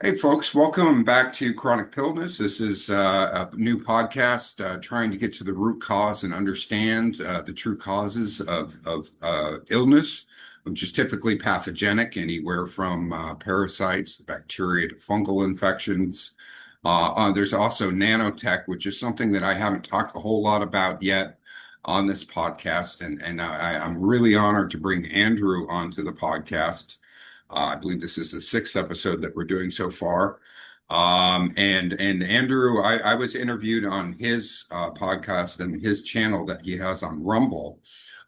Hey folks, welcome back to Chronic Pillness. This is a new podcast trying to get to the root cause and understand the true causes of illness, which is typically pathogenic, anywhere from parasites, bacteria to fungal infections. There's also nanotech, which is something that I haven't talked a whole lot about yet on this podcast, and I'm really honored to bring Andrew onto the podcast. I believe this is the sixth episode that we're doing so far. And Andrew, I was interviewed on his podcast and his channel that he has on Rumble.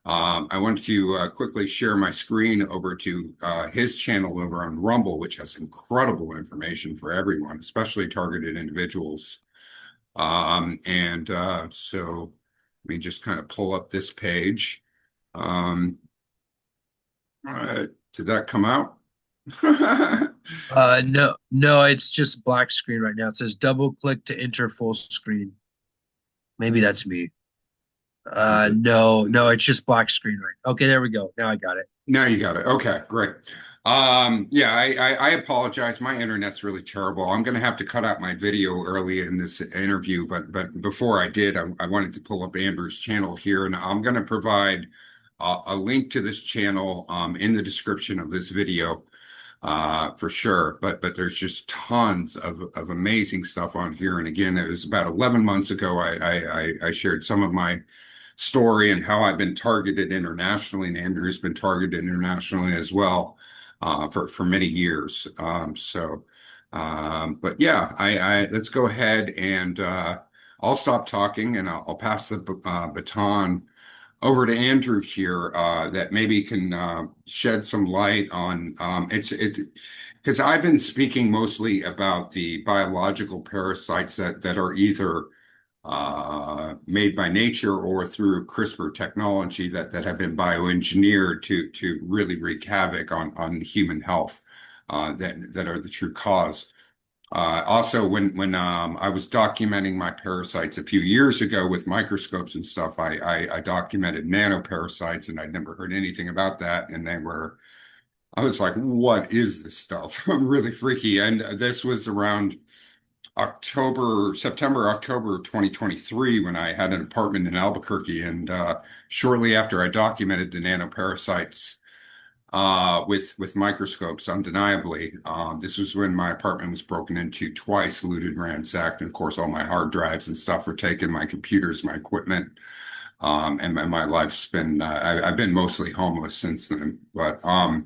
I want to quickly share my screen over to his channel over on Rumble, which has incredible information for everyone, especially targeted individuals. So let me just kind of pull up this page. Did that come out? No, it's just black screen right now. It says double click to enter full screen. Maybe that's me. Is it? No, it's just black screen right. Okay, there we go. Now I got it. Now you got it. Okay, great. Yeah, I apologize. My internet's really terrible. I'm going to have to cut out my video early in this interview, but before I did, I wanted to pull up Andrew's channel here, and I'm going to provide a link to this channel in the description of this video for sure. But there's just tons of amazing stuff on here. And again, it was about 11 months ago I shared some of my story and how I've been targeted internationally, and Andrew's been targeted internationally as well for many years. But yeah, I let's go ahead and I'll stop talking and I'll pass the baton over to Andrew here that maybe can shed some light on it because I've been speaking mostly about the biological parasites that are either made by nature or through CRISPR technology that have been bioengineered to really wreak havoc on human health that are the true cause. Also, when I was documenting my parasites a few years ago with microscopes and stuff, I documented nanoparasites, and I'd never heard anything about that. And I was like, what is this stuff? Really freaky. And this was around September, October of 2023 when I had an apartment in Albuquerque. And shortly after I documented the nanoparasites, with microscopes, undeniably. This was when my apartment was broken into twice, looted, ransacked, and of course, all my hard drives and stuff were taken, my computers, my equipment, and my life's been. I've been mostly homeless since then. But Hey,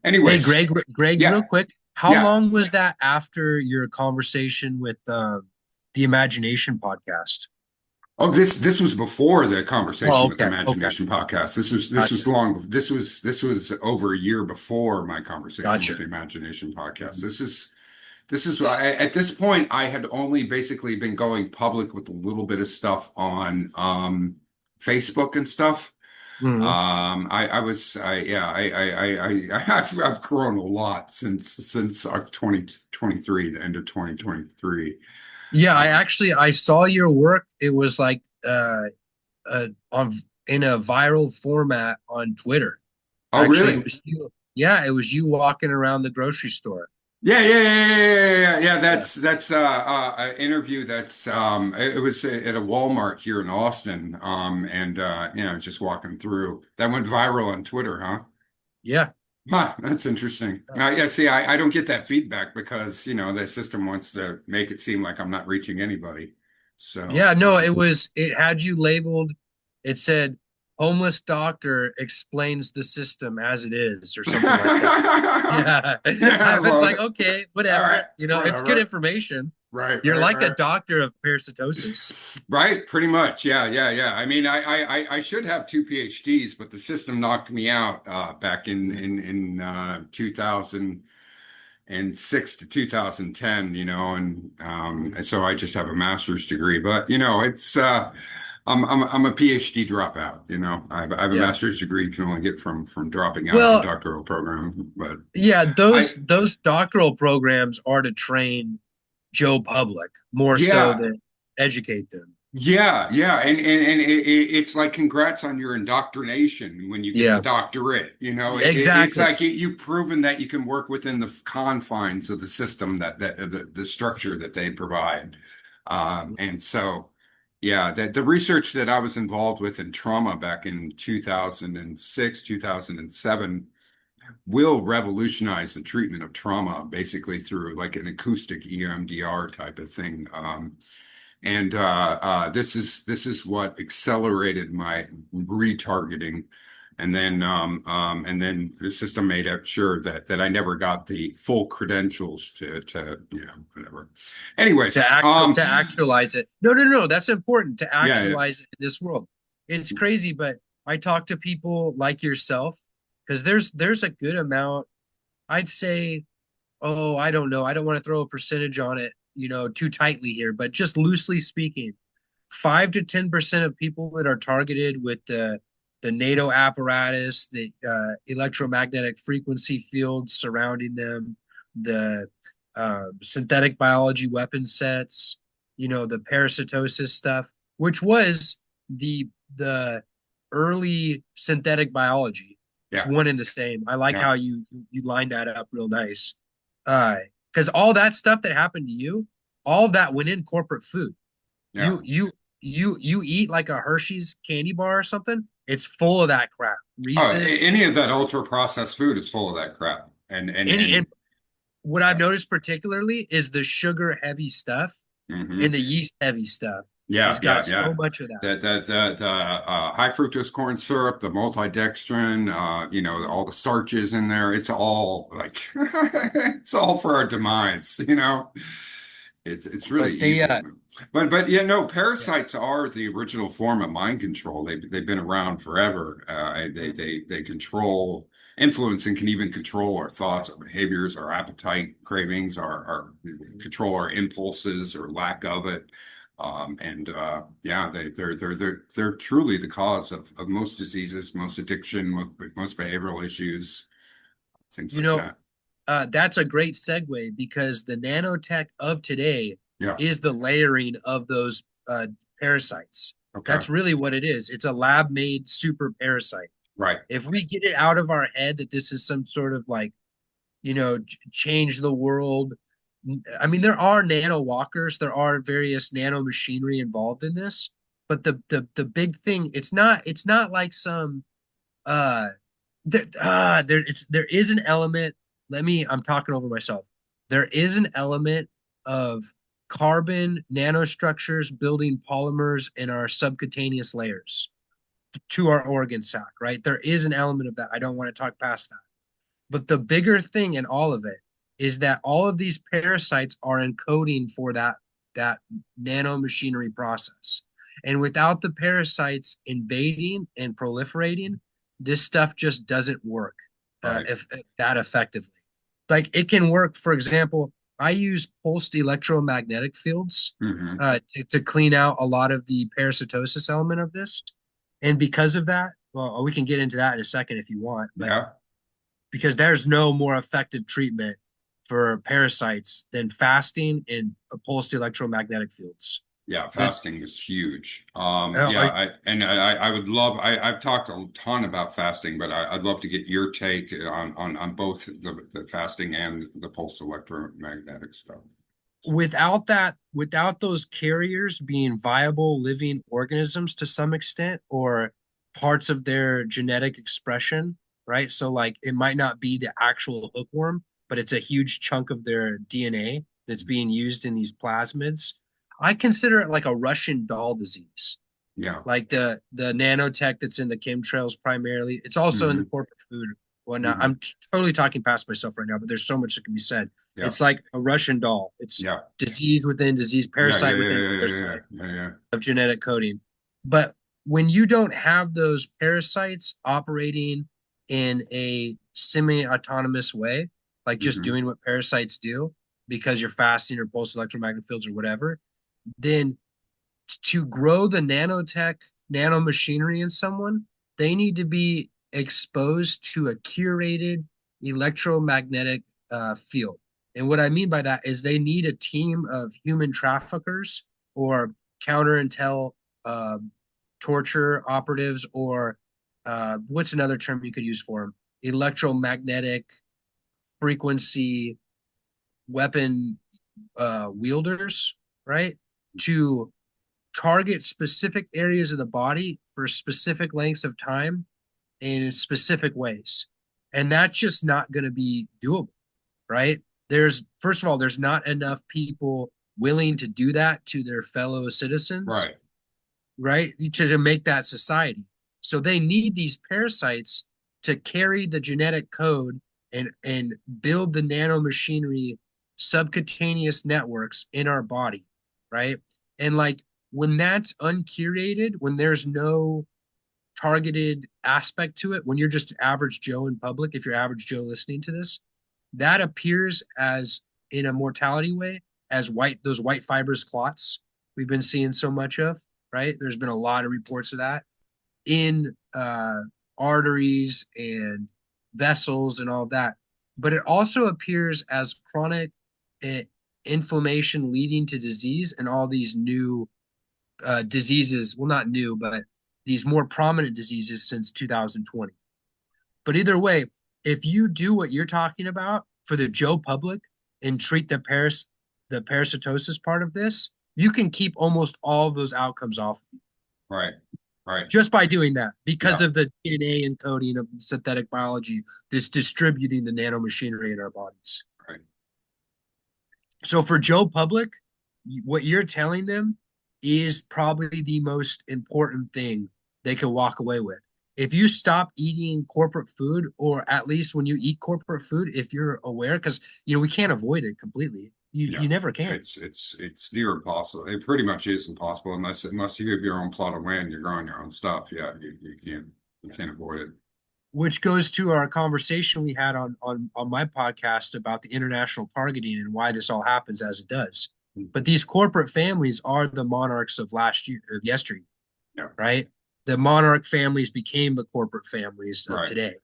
anyways, Greg, real yeah, quick. How yeah. long was that after your conversation with the Imagination podcast? Oh, this was before the conversation Oh, with the okay, Imagination podcast. This was gotcha, long. This was over a year before my conversation with gotcha. the Imagination podcast. This is at this point I had only basically been going public with a little bit of stuff on Facebook and stuff. Mhm. I was yeah I've grown a lot since 2023, the end of 2023. Yeah, Um, I saw your work. It was like on in a viral format on Twitter. oh Actually, really? it was you. Yeah, it was you walking around the grocery store. Yeah. Yeah, That's an interview that's it was at a Walmart here in Austin and just walking through. That went viral on Twitter, huh? yeah, Huh, that's interesting. Yeah, see, I don't get that feedback because, the system wants to make it seem like I'm not reaching anybody. So, yeah. No, it had you labeled. It said homeless doctor explains the system as it is, or something like that. Yeah, yeah, I was well, like, okay, all right, whatever. It's good whatever. information. Right, You're right, like a right. doctor of parasitosis. Right, pretty much. Yeah. I mean, I should have two PhDs, but the system knocked me out back in 2006 to 2010, and so I just have a master's degree. But it's I'm a PhD dropout. I have a Yeah. master's degree you can only get from dropping out of a Well, doctoral program. But yeah, I those doctoral programs are to train Joe public more so yeah. than educate them. Yeah, yeah, it's like congrats on your indoctrination when you get the Yeah, doctorate. It's exactly. like you've proven that you can work within the confines of the system that the structure that they provide. And so, yeah, the research that I was involved with in trauma back in 2006, 2007 will revolutionize the treatment of trauma basically through like an acoustic EMDR type of thing. This is what accelerated my retargeting, and then the system made up sure that I never got the full credentials to whatever. Anyways, To actualize it. No, no, no. That's important to yeah, yeah, actualize it in this world. It's crazy, but I talk to people like yourself because there's a good amount. I'd say, oh, I don't know. I don't want to throw a percentage on it, too tightly here, but just loosely speaking, 5 to 10% of people that are targeted with the NATO apparatus, the electromagnetic frequency fields surrounding them, the synthetic biology weapon sets, the parasitosis stuff, which was the early synthetic biology. It's yeah, one and the same. I like yeah, how you lined that up real nice. Because all that stuff that happened to you, all of that went in corporate food. yeah. You eat like a Hershey's candy bar or something, it's full of that crap. Oh, Reese's, any of that ultra processed food is full of that crap, and and what I've yeah. noticed particularly is the sugar heavy stuff and Hmm. the yeast heavy stuff Yeah, has yeah, got so yeah. much of that. The high fructose corn syrup, the multidextrin, all the starches in there. It's all like it's all for our demise. It's really But they evil. But yeah, no, yeah. parasites are the original form of mind control. They've been around forever. They control, influence, and can even control our thoughts, our behaviors, our appetite, cravings, our control our impulses or lack of it. Yeah, they're truly the cause of most diseases, most addiction, most behavioral issues, things You like know, that. that's a great segue because the nanotech of today Yeah. is the layering of those parasites. Okay. That's really what it is. It's a lab made super parasite. Right. If we get it out of our head that this is some sort of like, change the world. I mean, there are nano walkers, there are various nano machinery involved in this, but the big thing, it's not like some there is an element. I'm talking over myself. There is an element of carbon nanostructures building polymers in our subcutaneous layers to our organ sac, right? There is an element of that. I don't want to talk past that. But the bigger thing in all of it is that all of these parasites are encoding for that nanomachinery process. And without the parasites invading and proliferating, this stuff just doesn't work Right. if that effectively. Like it can work, for example, I use pulsed electromagnetic fields Hmm. to clean out a lot of the parasitosis element of this. And because of that, well, we can get into that in a second if you want, but Yeah. because there's no more effective treatment for parasites than fasting and pulsed electromagnetic fields. Yeah, The fasting is huge. Yeah, I, I would love. I've talked a ton about fasting, but I'd love to get your take on both the fasting and the pulse electromagnetic stuff. without those carriers being viable living organisms to some extent or parts of their genetic expression, right? So like it might not be the actual hookworm, but it's a huge chunk of their DNA that's being used in these plasmids. I consider it like a Russian doll disease, Yeah. like the nanotech that's in the chemtrails primarily. It's also in the Hmm. corporate food whatnot. Hmm. I'm totally talking past myself right now, but there's so much that can be said. Yeah. It's like a Russian doll. It's Yeah. disease within disease, Yeah. Yeah. parasite Yeah. within Yeah. Yeah. parasite Yeah. Yeah. of genetic coding. But when you don't have those parasites operating in a semi-autonomous way, like just Hmm. doing what parasites do because you're fasting or pulse electromagnetic fields or whatever, then to grow the nanotech nanomachinery in someone, they need to be exposed to a curated electromagnetic field. And what I mean by that is they need a team of human traffickers or counter-intel uh, torture operatives, or what's another term you could use for them? Electromagnetic frequency weapon wielders, right? To target specific areas of the body for specific lengths of time in specific ways. And that's just not going to be doable, right? There's, first of all, there's not enough people willing to do that to their fellow citizens, Right. right? To make that society. So they need these parasites to carry the genetic code and build the nanomachinery subcutaneous networks in our body, right? And like when that's uncurated, when there's no targeted aspect to it, when you're just average Joe in public, if you're average Joe listening to this, that appears as in a mortality way as those white fibrous clots we've been seeing so much of, right? There's been a lot of reports of that in arteries and vessels and all of that. But it also appears as chronic uh, inflammation leading to disease and all these new diseases. Well, not new, but these more prominent diseases since 2020. But either way, if you do what you're talking about for the Joe public and treat the parasitosis part of this, you can keep almost all of those outcomes off of you Right. Right. just by doing that because Yeah. of the DNA encoding of synthetic biology that's distributing the nanomachinery in our bodies. Right. So for Joe public, what you're telling them is probably the most important thing they can walk away with. If you stop eating corporate food, or at least when you eat corporate food, if you're aware, because we can't avoid it completely. Yeah. You never can. It's near impossible. It pretty much is impossible unless you have your own plot of land, you're growing your own stuff. Yeah, you can't avoid it. Which goes to our conversation we had on my podcast about the international targeting and why this all happens as it does. But these corporate families are the monarchs of yesteryear, Yeah. right? The monarch families became the corporate families of Right. today.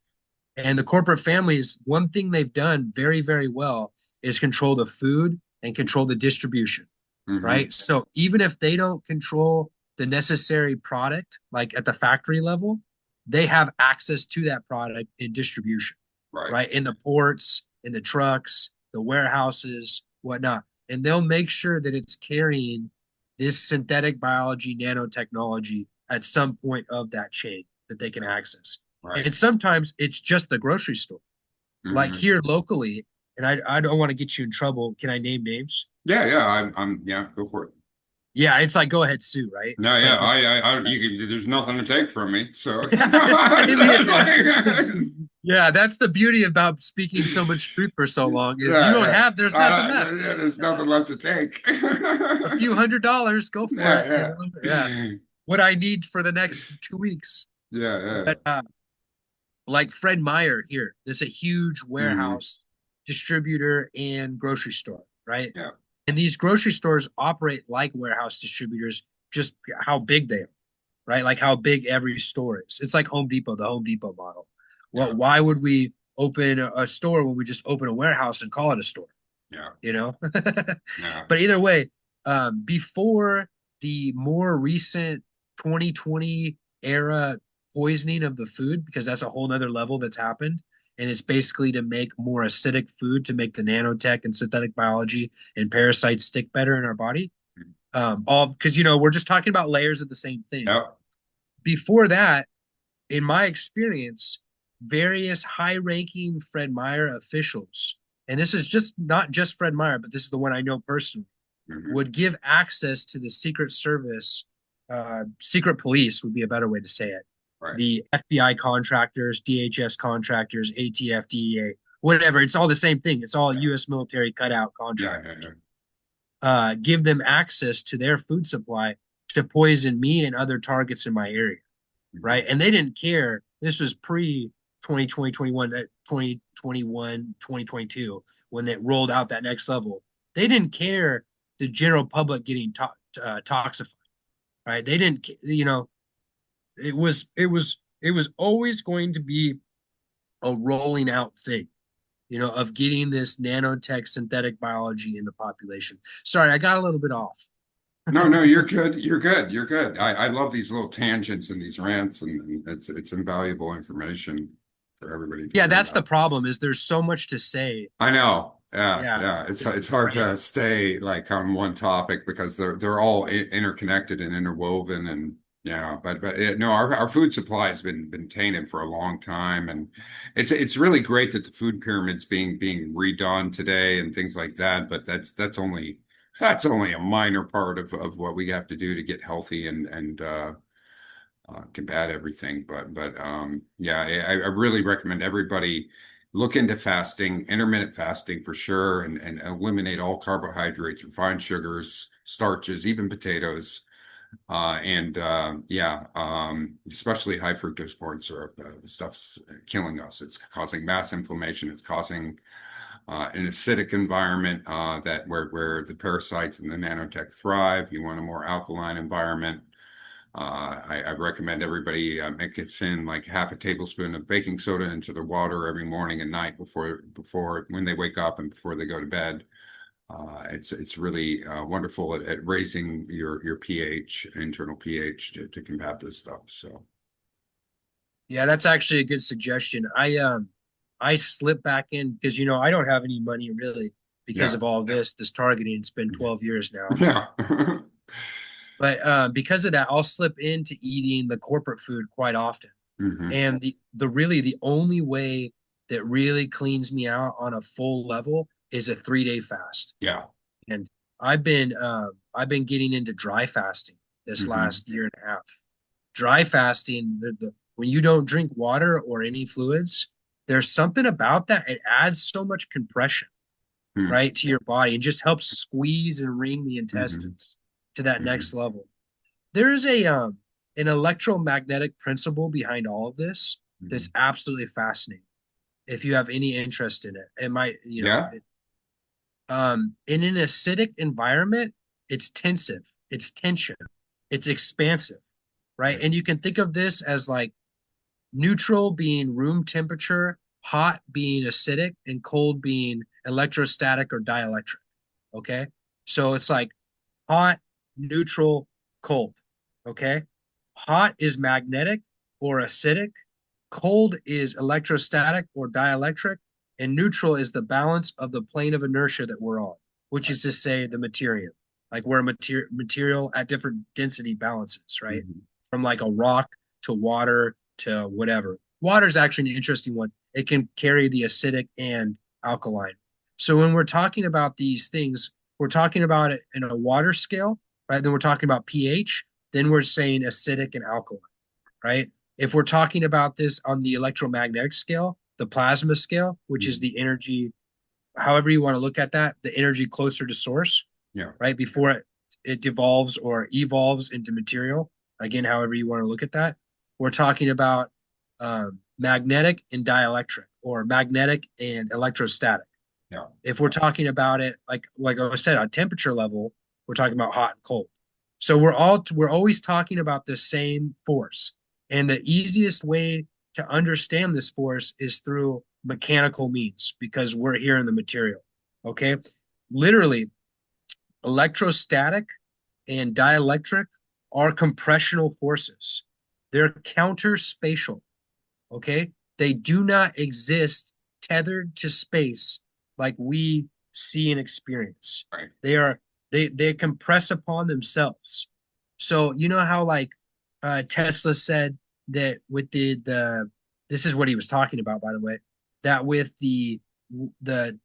And the corporate families, one thing they've done very, very well is control the food and control the distribution, Hmm. right? So even if they don't control the necessary product, like at the factory level, they have access to that product in distribution, Right. right? In the ports, in the trucks, the warehouses, whatnot. And they'll make sure that it's carrying this synthetic biology nanotechnology at some point of that chain that they can access. Right. And sometimes it's just the grocery store. Like Hmm. here locally, and I don't want to get you in trouble. Can I name names? Yeah. Yeah. Yeah. Go for it. Yeah, it's like go ahead, Sue, right? No. It's Yeah. like this. There's nothing to take from me. So. Same here. Yeah, that's the beauty about speaking so much truth for so long is you Yeah. don't Yeah. have there's nothing left. Yeah, there's nothing left to take. A few $100, go for it. Yeah. Yeah. Yeah. What I need for the next 2 weeks. Yeah. Yeah. But like Fred Meyer here, there's a huge Hmm. warehouse distributor and grocery store, right? Yeah. And these grocery stores operate like warehouse distributors, just how big they are, right? Like how big every store is. It's like Home Depot, the Home Depot model. Well, Yeah. why would we open a store when we just open a warehouse and call it a store? Yeah. You know? Yeah. But either way, before the more recent 2020 era poisoning of the food, because that's a whole nother level that's happened. And it's basically to make more acidic food to make the nanotech and synthetic biology and parasites stick better in our body. All because we're just talking about layers of the same thing. Yeah. Before that, in my experience, various high-ranking Fred Meyer officials, and this is just not just Fred Meyer, but this is the one I know personally, Hmm. would give access to the Secret Service, secret police would be a better way to say it. Right. The FBI contractors, DHS contractors, ATF, DEA, whatever. It's all the same thing. It's all Yeah. U.S. military cutout Yeah. Yeah. contractors. Give them access to their food supply to poison me and other targets in my area, Hmm. right? And they didn't care. This was pre 2020, 2021, 2022 when they rolled out that next level. They didn't care the general public getting toxified, right? They didn't, it was always going to be a rolling out thing, of getting this nanotech synthetic biology in the population. Sorry, I got a little bit off. No, no, you're good. You're good. You're good. I love these little tangents and these rants, and it's invaluable information for everybody to Yeah, hear that's the about. problem is there's so much to say. I know. Yeah, Yeah, yeah. it's It's hard to crazy. stay like on one topic because they're all interconnected and interwoven, and yeah. But no, our food supply has been tainted for a long time, and it's really great that the food pyramid's being redone today and things like that. But that's only a minor part of what we have to do to get healthy and combat everything. But yeah, I really recommend everybody look into fasting, intermittent fasting for sure, and eliminate all carbohydrates, refined sugars, starches, even potatoes. And yeah, especially high fructose corn syrup. The stuff's killing us. It's causing mass inflammation. It's causing an acidic environment that where the parasites and the nanotech thrive. You want a more alkaline environment. I recommend everybody mix in like half a tablespoon of baking soda into their water every morning and night before when they wake up and before they go to bed. It's really wonderful at raising your pH, internal pH to combat this stuff. So Yeah, that's actually a good suggestion. I slip back in because I don't have any money really because yeah, of all this targeting. It's been 12 years now. yeah. But because of that, I'll slip into eating the corporate food quite often. hmm And the only way that really cleans me out on a full level is a 3-day fast. Yeah. And I've been getting into dry fasting this hmm last year and a half. Dry fasting, when you don't drink water or any fluids, there's something about that. It adds so much compression, right, to your body and just helps squeeze and wring the hmm intestines to that hmm next level. There's an electromagnetic principle behind all of this hmm that's absolutely fascinating. If you have any interest in it, it might, Yeah. in an acidic environment, it's tensive, it's tension, it's expansive, right? Right. And you can think of this as like neutral being room temperature, hot being acidic, and cold being electrostatic or dielectric. Okay. So it's like hot, neutral, cold. Okay. Hot is magnetic or acidic. Cold is electrostatic or dielectric. And neutral is the balance of the plane of inertia that we're on, which Right. is to say the material, like where material at different density balances, right? hmm From like a rock to water to whatever. Water is actually an interesting one. It can carry the acidic and alkaline. So when we're talking about these things, we're talking about it in a water scale, right? Then we're talking about pH. Then we're saying acidic and alkaline, right? If we're talking about this on the electromagnetic scale, the plasma scale, which is hmm the energy, however you want to look at that, the energy closer to source, Yeah. right? Before it devolves or evolves into material. Again, however you want to look at that. We're talking about magnetic and dielectric or magnetic and electrostatic. Yeah. If we're talking about it like I said, on temperature level, we're talking about hot and cold. So we're always talking about the same force. And the easiest way to understand this force is through mechanical means because we're here in the material. Okay. Literally, electrostatic and dielectric are compressional forces. They're counter spatial. Okay. They do not exist tethered to space like we see and experience. Right. They are they compress upon themselves. So you know how like Tesla said that with the this is what he was talking about, by the way, that with the the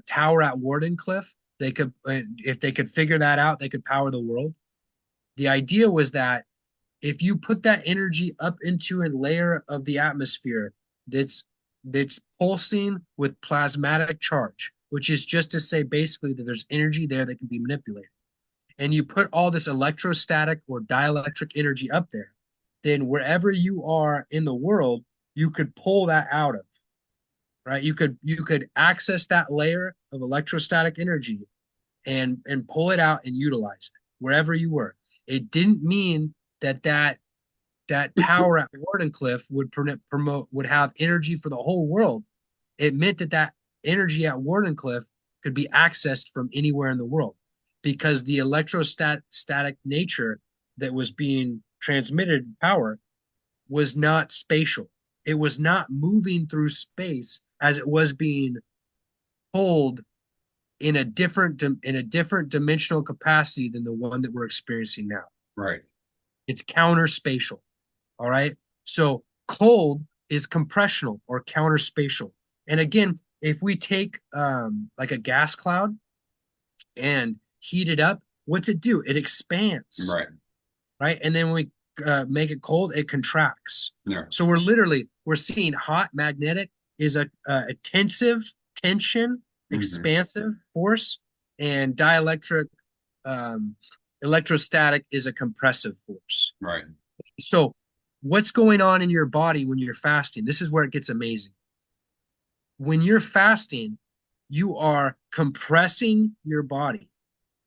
tower at Wardenclyffe, they could if they could figure that out, they could power the world. The idea was that if you put that energy up into a layer of the atmosphere that's that's pulsing with plasmatic charge, which is just to say basically that there's energy there that can be manipulated, and you put all this electrostatic or dielectric energy up there, then wherever you are in the world, you could pull that out of, right? You could access that layer of electrostatic energy and pull it out and utilize it wherever you were. It didn't mean that tower at Wardenclyffe would have energy for the whole world. It meant that energy at Wardenclyffe could be accessed from anywhere in the world. because the electrostatic nature that was being transmitted power was not spatial. It was not moving through space as it was being pulled in a different dimensional capacity than the one that we're experiencing now. Right. It's counter spatial. All right. So cold is compressional or counter spatial. And again, if we take like a gas cloud and heat it up, what's it do? It expands, Right. right? And then when we make it cold, it contracts. Yeah. So we're seeing hot magnetic is a intensive tension, expansive force, and dielectric electrostatic is a compressive force. Right. So what's going on in your body when you're fasting? This is where it gets amazing. When you're fasting, you are compressing your body,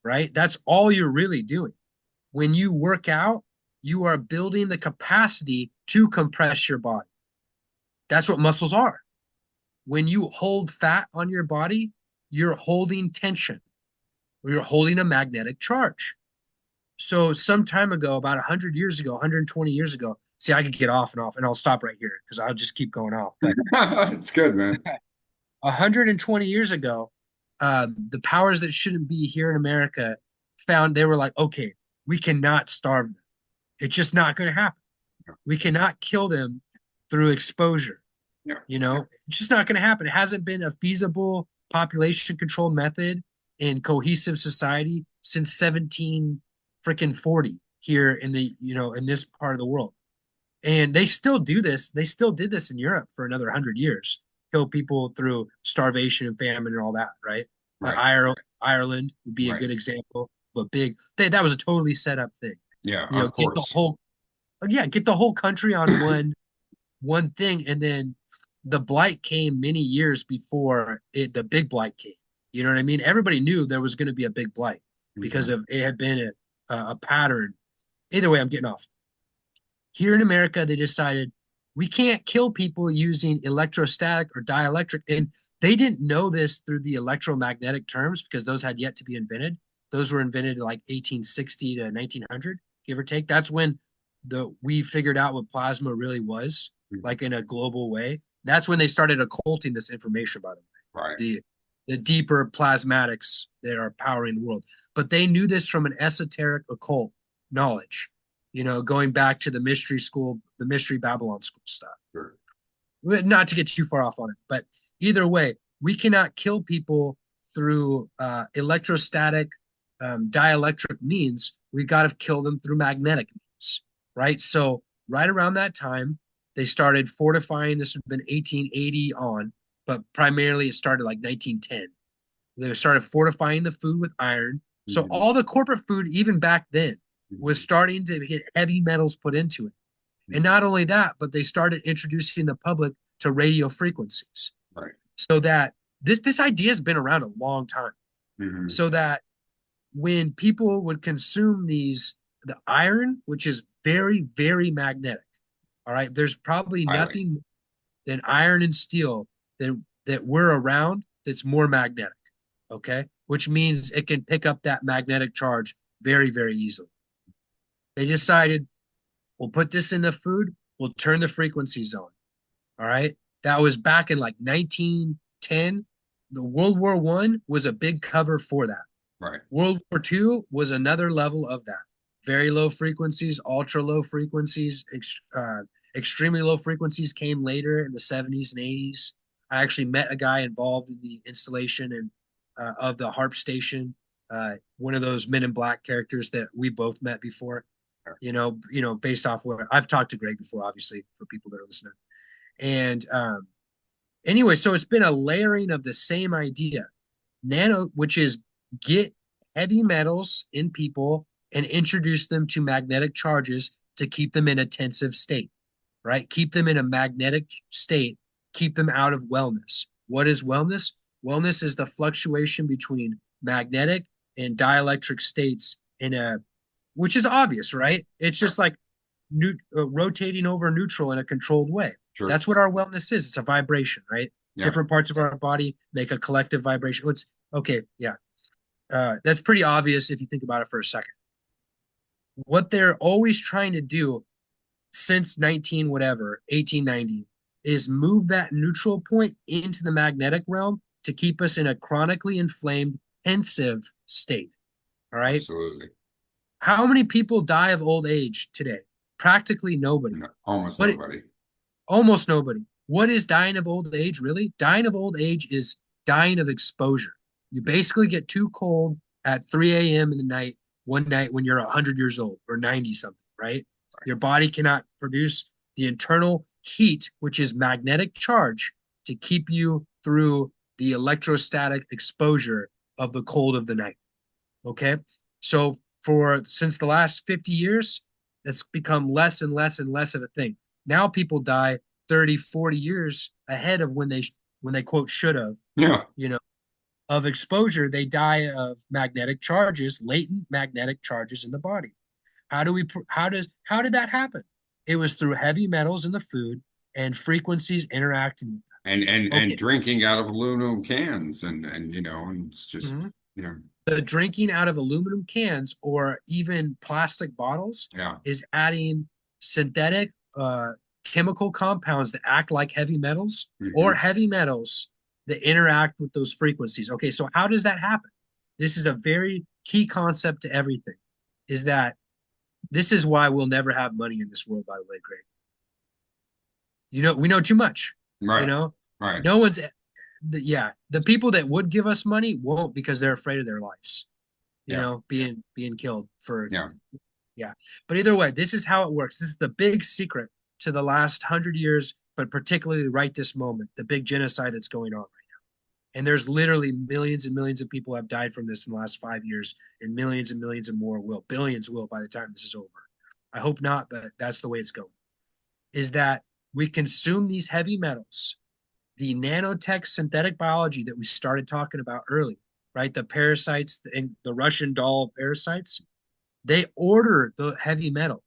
right? That's all you're really doing. When you work out, you are building the capacity to compress your body. That's what muscles are. When you hold fat on your body, you're holding tension, or you're holding a magnetic charge. So some time ago, about 100 years ago, 120 years ago, see, I could get off, and I'll stop right here because I'll just keep going off. But It's good, man. 120 years ago, the powers that shouldn't be here in America they were like, okay, we cannot starve them. It's just not going to happen. We cannot kill them through exposure. Yeah. It's just not going to happen. It hasn't been a feasible population control method in cohesive society since 17 freaking 40 here in in this part of the world. And they still do this. They still did this in Europe for another 100 years, kill people through starvation and famine and all that, right? Right. Ireland would be a good example of that was a totally set up thing. Yeah, Get of course. get the whole country on one thing, and then the blight came many years before the big blight came. You know what I mean? Everybody knew there was going to be a big blight because of it had been a pattern. Either way, I'm getting off. Here in America, they decided we can't kill people using electrostatic or dielectric. And they didn't know this through the electromagnetic terms because those had yet to be invented. Those were invented like 1860 to 1900, give or take. That's when we figured out what plasma really was, like in a global way. That's when they started occulting this information, by the way. Right. The deeper plasmatics that are powering the world. But they knew this from an esoteric occult knowledge, going back to the mystery Babylon school stuff. Sure. Not to get too far off on it, but either way, we cannot kill people through electrostatic, dielectric means. We got to kill them through magnetic means, right? So right around that time, they started fortifying. This would have been 1880 on, but primarily it started like 1910. They started fortifying the food with iron. So all the corporate food, even back then, was starting to get heavy metals put into it. And not only that, but they started introducing the public to radio frequencies. Right. So that this idea has been around a long time. So that when people would consume the iron, which is very, very magnetic, all right, there's probably nothing more than iron and steel that we're around that's more magnetic, okay? Which means it can pick up that magnetic charge very, very easily. They decided, we'll put this in the food, we'll turn the frequencies on, all right? That was back in like 1910. The World War I was a big cover for that. Right. World War II was another level of that. Very low frequencies, ultra low frequencies, extremely low frequencies came later in the 70s and 80s. I actually met a guy involved in the installation of the HARP station, one of those Men in Black characters that we both met before. Based off where I've talked to Greg before, obviously, for people that are listening. And anyway, so it's been a layering of the same idea. Which is get heavy metals in people and introduce them to magnetic charges to keep them in a tensive state, right? Keep them in a magnetic state, keep them out of wellness. What is wellness? Wellness is the fluctuation between magnetic and dielectric states which is obvious, right? It's just like rotating over neutral in a controlled way. Sure. That's what our wellness is. It's a vibration, right? Yeah. Different parts of our body make a collective vibration. Okay, yeah. That's pretty obvious if you think about it for a second. What they're always trying to do since 19 whatever 1890 is move that neutral point into the magnetic realm to keep us in a chronically inflamed pensive state. All right, Absolutely. how many people die of old age today? Practically nobody. No, almost But nobody. almost nobody. What is dying of old age really? Dying of old age is dying of exposure. You basically get too cold at 3 a.m. in the night, one night when you're 100 years old or 90 something, right? Your body cannot produce the internal heat, which is magnetic charge, to keep you through the electrostatic exposure of the cold of the night. Okay. So for since the last 50 years, it's become less and less and less of a thing. Now people die 30, 40 years ahead of when they quote should have, Yeah. you know, of exposure. They die of magnetic charges, latent magnetic charges in the body. How did that happen? It was through heavy metals in the food and frequencies interacting with them. And Okay. drinking out of aluminum cans and and it's just Mhm. you know The drinking out of aluminum cans or even plastic bottles yeah. is adding synthetic chemical compounds that act like heavy metals or Hmm. heavy metals that interact with those frequencies. Okay, so how does that happen? This is a very key concept to everything. Is that this is why we'll never have money in this world, by the way, Greg. We know too much. You Right. know, Right. no one's, yeah, the people that would give us money won't because they're afraid of their lives, Yeah. being killed for, Yeah. yeah. But either way, this is how it works. This is the big secret to the last 100 years, but particularly right this moment, the big genocide that's going on right now. And there's literally millions and millions of people have died from this in the last 5 years, and millions and more will, billions will by the time this is over. I hope not, but that's the way it's going. Is that we consume these heavy metals, the nanotech synthetic biology that we started talking about early, right? The parasites and the Russian doll parasites, they order the heavy metal.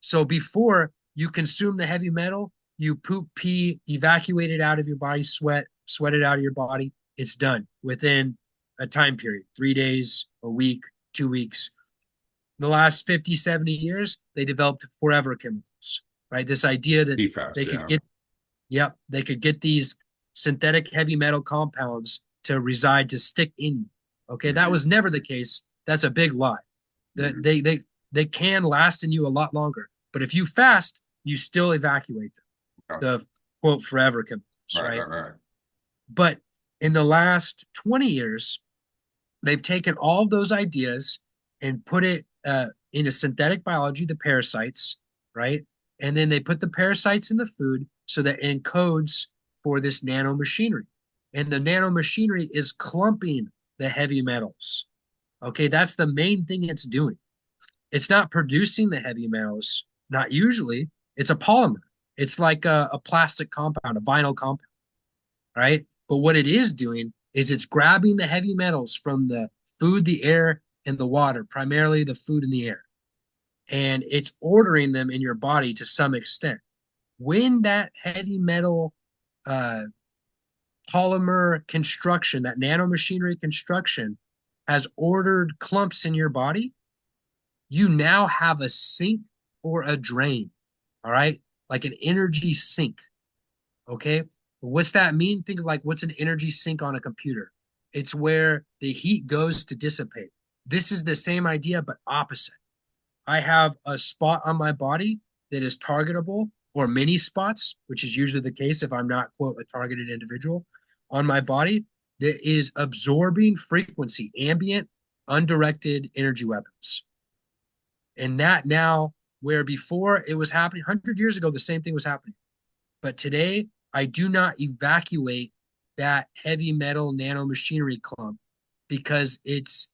So before you consume the heavy metal, you poop, pee, evacuate it out of your body, sweat it out of your body. It's done within a time period, 3 days, a week, 2 weeks. In the last 50, 70 years, they developed forever chemicals, right? This idea that PFAS. they could Yeah. get, yep, they could get these synthetic heavy metal compounds to reside, to stick in you. Okay, that Hmm. was never the case. That's a big lie. That Hmm. they can last in you a lot longer. But if you fast, you still evacuate them. Yeah. The quote forever chemicals, Right. right? Right. Right. But in the last 20 years, they've taken all of those ideas and put it into synthetic biology, the parasites, right? And then they put the parasites in the food so that it encodes for this nanomachinery. And the nanomachinery is clumping the heavy metals. Okay, that's the main thing it's doing. It's not producing the heavy metals, not usually. It's a polymer. It's like a plastic compound, a vinyl compound, right? But what it is doing is it's grabbing the heavy metals from the food, the air, and the water, primarily the food and the air, and it's ordering them in your body to some extent. When that heavy metal uh, polymer construction, that nanomachinery construction, has ordered clumps in your body, you now have a sink or a drain. All right. Like an energy sink. Okay. What's that mean? Think of like what's an energy sink on a computer? It's where the heat goes to dissipate. This is the same idea, but opposite. I have a spot on my body that is targetable, or many spots, which is usually the case if I'm not, quote, a targeted individual on my body that is absorbing frequency, ambient, undirected energy weapons. And that now, where before it was happening 100 years ago, the same thing was happening. But today, I do not evacuate that heavy metal nanomachinery clump because it's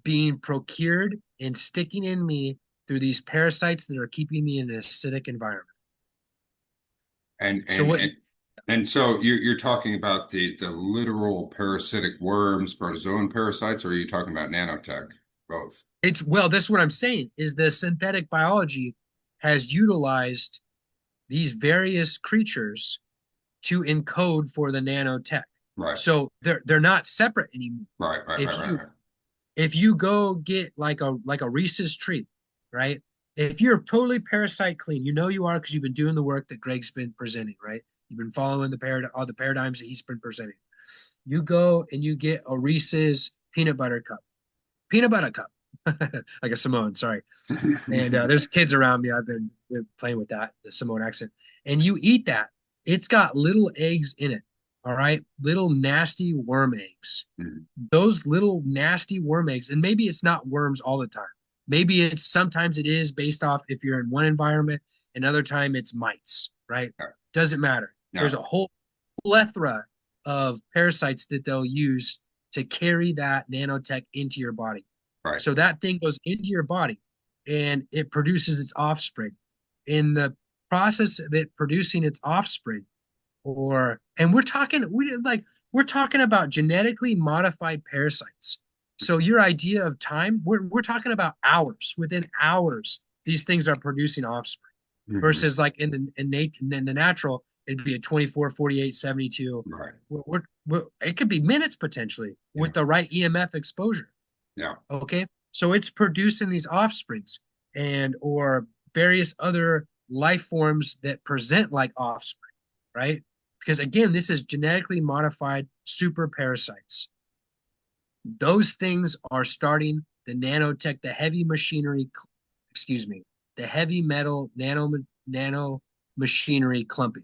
being procured and sticking in me through these parasites that are keeping me in an acidic environment. And So and what and and so you're talking about the literal parasitic worms, protozoan parasites, or are you talking about nanotech? Both. it's well, this is what I'm saying is the synthetic biology has utilized these various creatures to encode for the nanotech. Right. So they're not separate anymore. Right. Right. Right. If Right. you Right. if you go get like a Reese's treat, right? If you're totally parasite clean, you know you are because you've been doing the work that Greg's been presenting, right? You've been following all the paradigms that he's been presenting. You go and you get a Reese's peanut butter cup, like a Samoan, sorry. And there's kids around me. I've been playing with that, the Samoan accent. And you eat that. It's got little eggs in it. All right. Little nasty worm eggs. Mhm. Those little nasty worm eggs, and maybe it's not worms all the time. Maybe it's sometimes it is based off if you're in one environment, another time it's mites, right? Doesn't matter. There's Yeah, a whole plethora of parasites that they'll use to carry that nanotech into your body. right, So that thing goes into your body and it produces its offspring. In the process of it producing its offspring, and we're talking about genetically modified parasites. So your idea of time, we're talking about hours. Within hours, these things are producing offspring hmm, versus like in the natural, it'd be a 24, 48, 72. right, It could be minutes potentially yeah, with the right EMF exposure. yeah, Okay. So it's producing these offsprings and or various other life forms that present like offspring, right? Because again, this is genetically modified super parasites. Those things are starting the nanotech, the heavy machinery, excuse me, the heavy metal nano machinery clumping,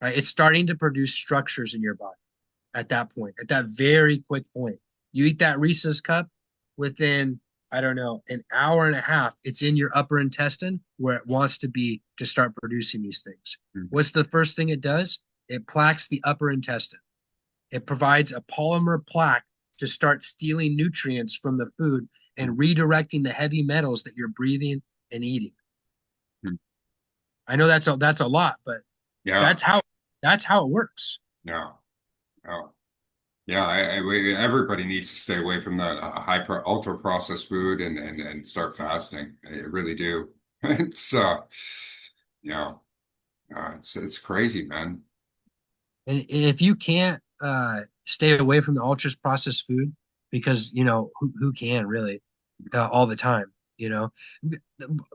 right? It's starting to produce structures in your body at that point, at that very quick point. You eat that Reese's cup within, I don't know, an hour and a half, it's in your upper intestine where it wants to be to start producing these things. mhm, What's the first thing it does? It plaques the upper intestine. It provides a polymer plaque to start stealing nutrients from the food and redirecting the heavy metals that you're breathing and eating. mhm. I know that's a lot, but Yeah, that's how that's how it works. yeah, yeah. Yeah, everybody needs to stay away from that ultra processed food and start fasting. I really do. It's yeah, it's crazy, man. And if you can't stay away from the ultra processed food, because who can really all the time, you know,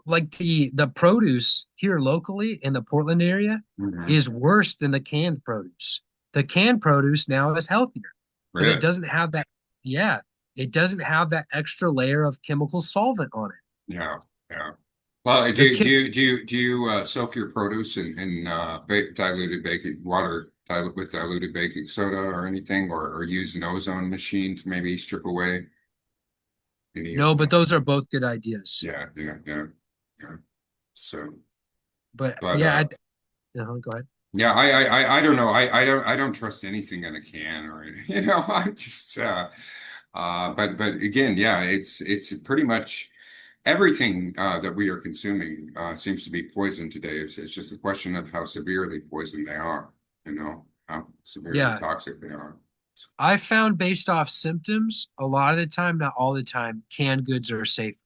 like the produce here locally in the Portland area Hmm. is worse than the canned produce. The canned produce now is healthier because it Really? doesn't have that, yeah, it doesn't have that extra layer of chemical solvent on it. Yeah, yeah. Well, The can do you soak your produce in diluted baking water with diluted baking soda or anything, or use an ozone machine to maybe strip away any of No, but the those are both good ideas. yeah, yeah, yeah, yeah. So, But but yeah, go ahead. yeah, I don't know. I don't trust anything in a can or anything. I just but again, yeah, it's pretty much everything that we are consuming seems to be poison today. It's just a question of how severely poisoned they are, how severely Yeah, toxic they are. I found based off symptoms, a lot of the time, not all the time, canned goods are safer.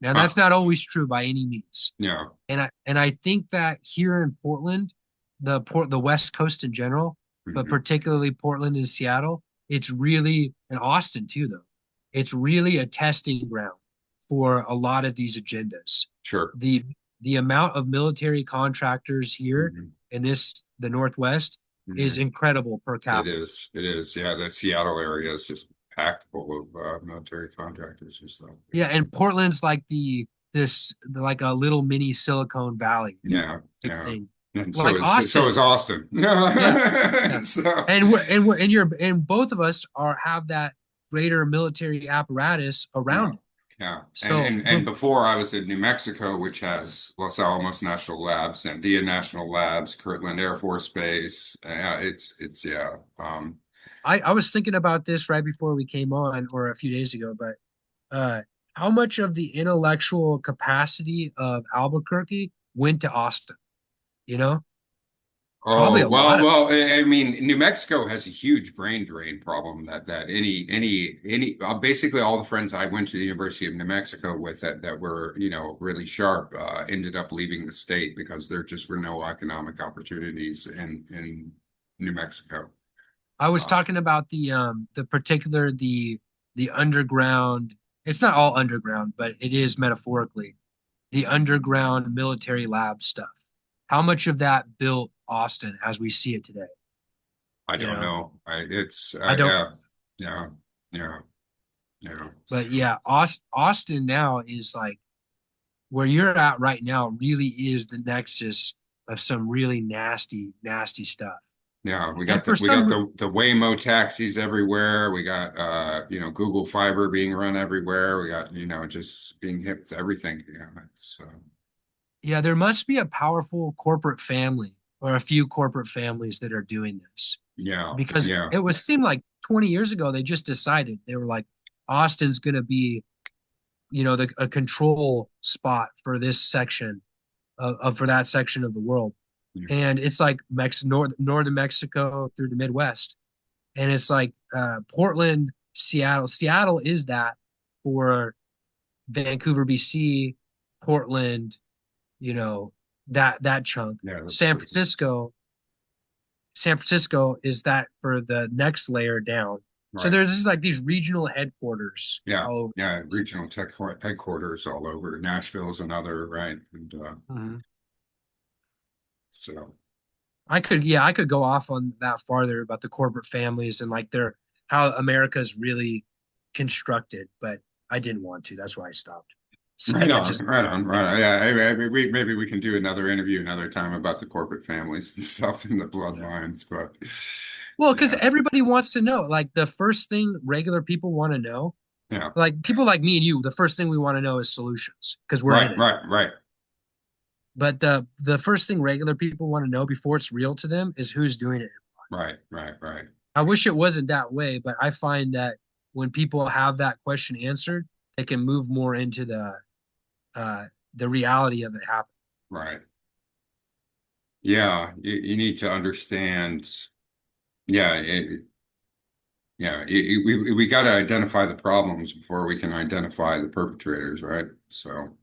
Now Huh. that's not always true by any means. Yeah. And I think that here in Portland, the West Coast in general, but Hmm. particularly Portland and Seattle, it's really and Austin too, though. It's really a testing ground for a lot of these agendas. Sure. The the amount of military contractors here Hmm. in the Northwest is Hmm. incredible per It capita. is. It is. Yeah, the Seattle area is just packed full of military contractors and stuff. Yeah, and Portland's like like a little mini Silicon Valley Yeah, type yeah. thing. And Like so Austin. is Austin. Yeah. Yeah. So And both of us have that greater military apparatus yeah, around it. yeah. And So and and before I was in New Mexico, which has Los Alamos National Labs, Sandia National Labs, Kirtland Air Force Base. It's yeah. I was thinking about this right before we came on or a few days ago, but uh how much of the intellectual capacity of Albuquerque went to Austin? You know? Probably Oh, a lot of it. well, I mean, New Mexico has a huge brain drain problem that any basically all the friends I went to the University of New Mexico with that were, really sharp ended up leaving the state because there just were no economic opportunities in New Mexico. I was Uh, talking about the particular the the underground, it's not all underground, but it is metaphorically the underground military lab stuff. How much of that built Austin as we see it today? I You don't know, know. It's I don't, yeah, yeah, yeah, yeah. but yeah, Austin now is like where you're at right now really is the nexus of some really nasty, nasty stuff. Yeah, we And got for some, the Waymo taxis everywhere. We got Google Fiber being run everywhere. We got just being hit with everything. Yeah, it's yeah, there must be a powerful corporate family or a few corporate families that are doing this yeah, because yeah, it was seemed like 20 years ago they just decided they were like Austin's going to be a control spot for this section of for that section of the world, yeah, and it's like northern Mexico through the Midwest, and it's like Portland, Seattle is that for Vancouver, BC, Portland, you know that chunk. yeah. San Francisco, San Francisco is that for the next layer down. So Right. there's just like these regional headquarters Yeah, all over yeah. the place. Regional tech headquarters all over. Nashville's another, right? And Mhm. so I could go off on that farther about the corporate families and like their how America is really constructed, but I didn't want to. That's why I stopped. So right yeah, on, just right on, right on. Yeah, maybe we can do another interview another time about the corporate families and stuff and the yeah. bloodlines, but Well, because yeah, everybody wants to know. Like the first thing regular people want to know, yeah. like people like me and you, the first thing we want to know is solutions because we're in Right, it. right, right, But the first thing regular people want to know before it's real to them is who's doing it. right, right, right. I wish it wasn't that way, but I find that when people have that question answered, they can move more into uh the reality of it happening. Right. Yeah, you need to understand. Yeah, we got to identify the problems before we can identify the perpetrators, right? So,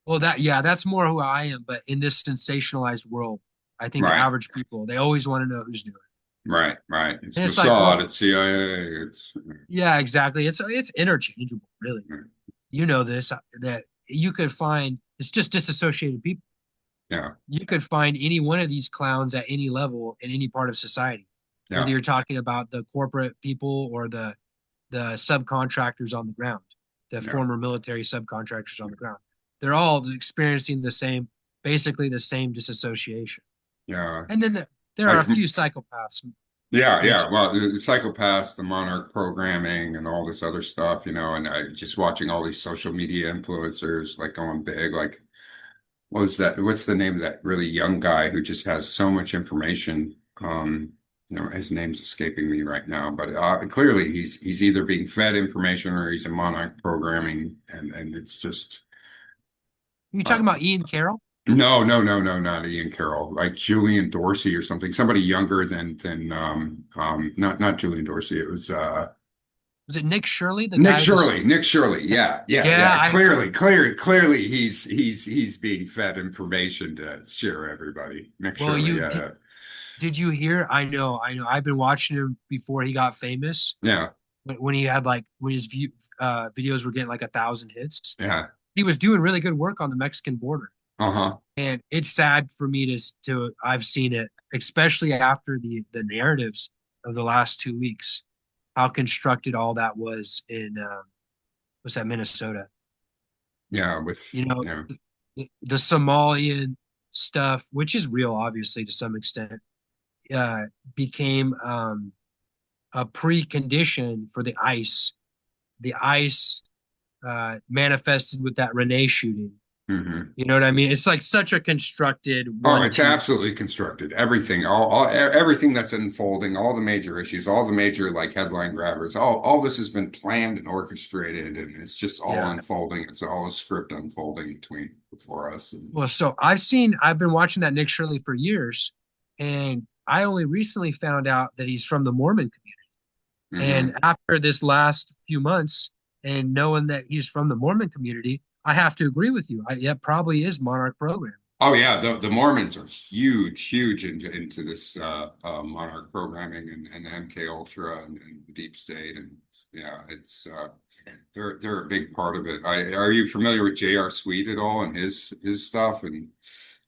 Well, that's more who I am, but in this sensationalized world, I think right, average people, they always want to know who's doing it. right, right. It's And it's like, Mossad, well, it's CIA, it's yeah, exactly. It's interchangeable, really. You know this that you could find it's just disassociated people. yeah, You could find any one of these clowns at any level in any part of society, whether yeah, you're talking about the corporate people or the subcontractors on the ground, the yeah, former military subcontractors on the ground. They're all experiencing basically the same disassociation. yeah. And then there are Like, a few psychopaths yeah, mixed. yeah. Well, the psychopaths, the monarch programming, and all this other stuff, and I just watching all these social media influencers like going big, like. What was that? What's the name of that really young guy who just has so much information? His name's escaping me right now, but clearly he's either being fed information or he's in monarch programming, and it's just Are you uh, talking about Ian Carroll? no, no, no, no, not Ian Carroll, like Julian Dorsey or something, somebody younger than not Julian Dorsey. It was Was it Nick Shirley, the guy that's Nick Shirley. Yeah, yeah, yeah, yeah. Clearly, he's being fed information to share everybody. Nick well Shirley. you Yeah, did you hear? I know. I've been watching him before he got famous yeah, when he had like when his videos were getting like 1,000 hits. yeah. He was doing really good work on the Mexican border. Uh-huh. And it's sad for me to I've seen it, especially after the narratives of the last 2 weeks, how constructed all that was in was that Minnesota? Yeah, You know, yeah. the Somalian stuff, which is real, obviously to some extent, uh, became a precondition for the ICE. The ICE manifested with that Renee shooting. Hmm. You know what I mean? It's like such a constructed Oh, one, it's two. absolutely constructed. Everything, everything that's unfolding, all the major issues, all the major like headline grabbers, all this has been planned and orchestrated, and it's just all Yeah. unfolding. It's all a script unfolding before us. And, Well, so I've been watching that Nick Shirley for years, and I only recently found out that he's from the Mormon community. And hmm. after this last few months and knowing that he's from the Mormon community, I have to agree with you. It probably is monarch program. Oh yeah, the Mormons are huge into this monarch programming and MK Ultra and the deep state, and yeah, it's they're a big part of it. Are you familiar with J.R. Sweet at all and his stuff and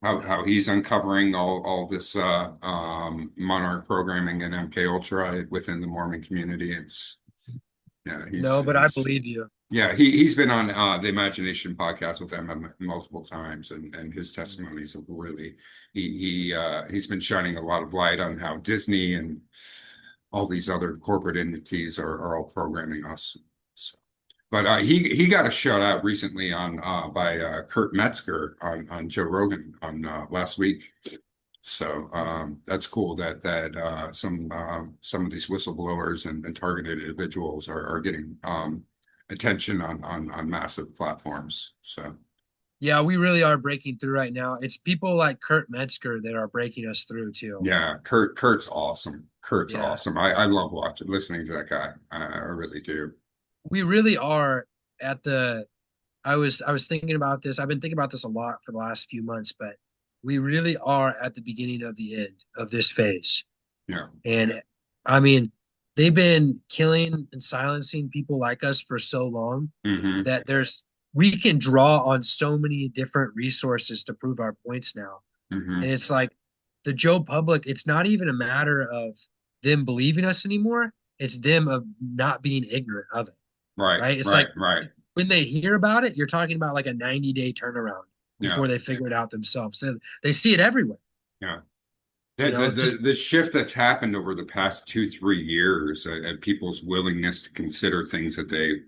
how he's uncovering all this monarch programming and MK Ultra within the Mormon community? It's yeah, No, but I he's believe you. yeah, he's been on the Imagination podcast with them multiple times, and his testimonies have really he's been shining a lot of light on how Disney and all these other corporate entities are all programming us. So, but he got a shout out recently on by Kurt Metzger on Joe Rogan on last week. So that's cool that some of these whistleblowers and targeted individuals are getting attention on massive platforms. So Yeah, we really are breaking through right now. It's people like Kurt Metzger that are breaking us through too. yeah, Kurt's awesome. Kurt's Yeah, awesome. I love watching listening to that guy. I really do. we really are at the I was thinking about this. I've been thinking about this a lot for the last few months, but we really are at the beginning of the end of this phase. Yeah. And I mean, they've been killing and silencing people like us for so long Hmm. that we can draw on so many different resources to prove our points now. And Hmm. it's like the Joe public, it's not even a matter of them believing us anymore. It's them of not being ignorant of it, Right. right? It's Right. like Right. when they hear about it, you're talking about like a 90-day turnaround Yeah. before they figure it out themselves. So they see it everywhere, Yeah. you know, just The shift that's happened over the past 2, 3 years and people's willingness to consider things that they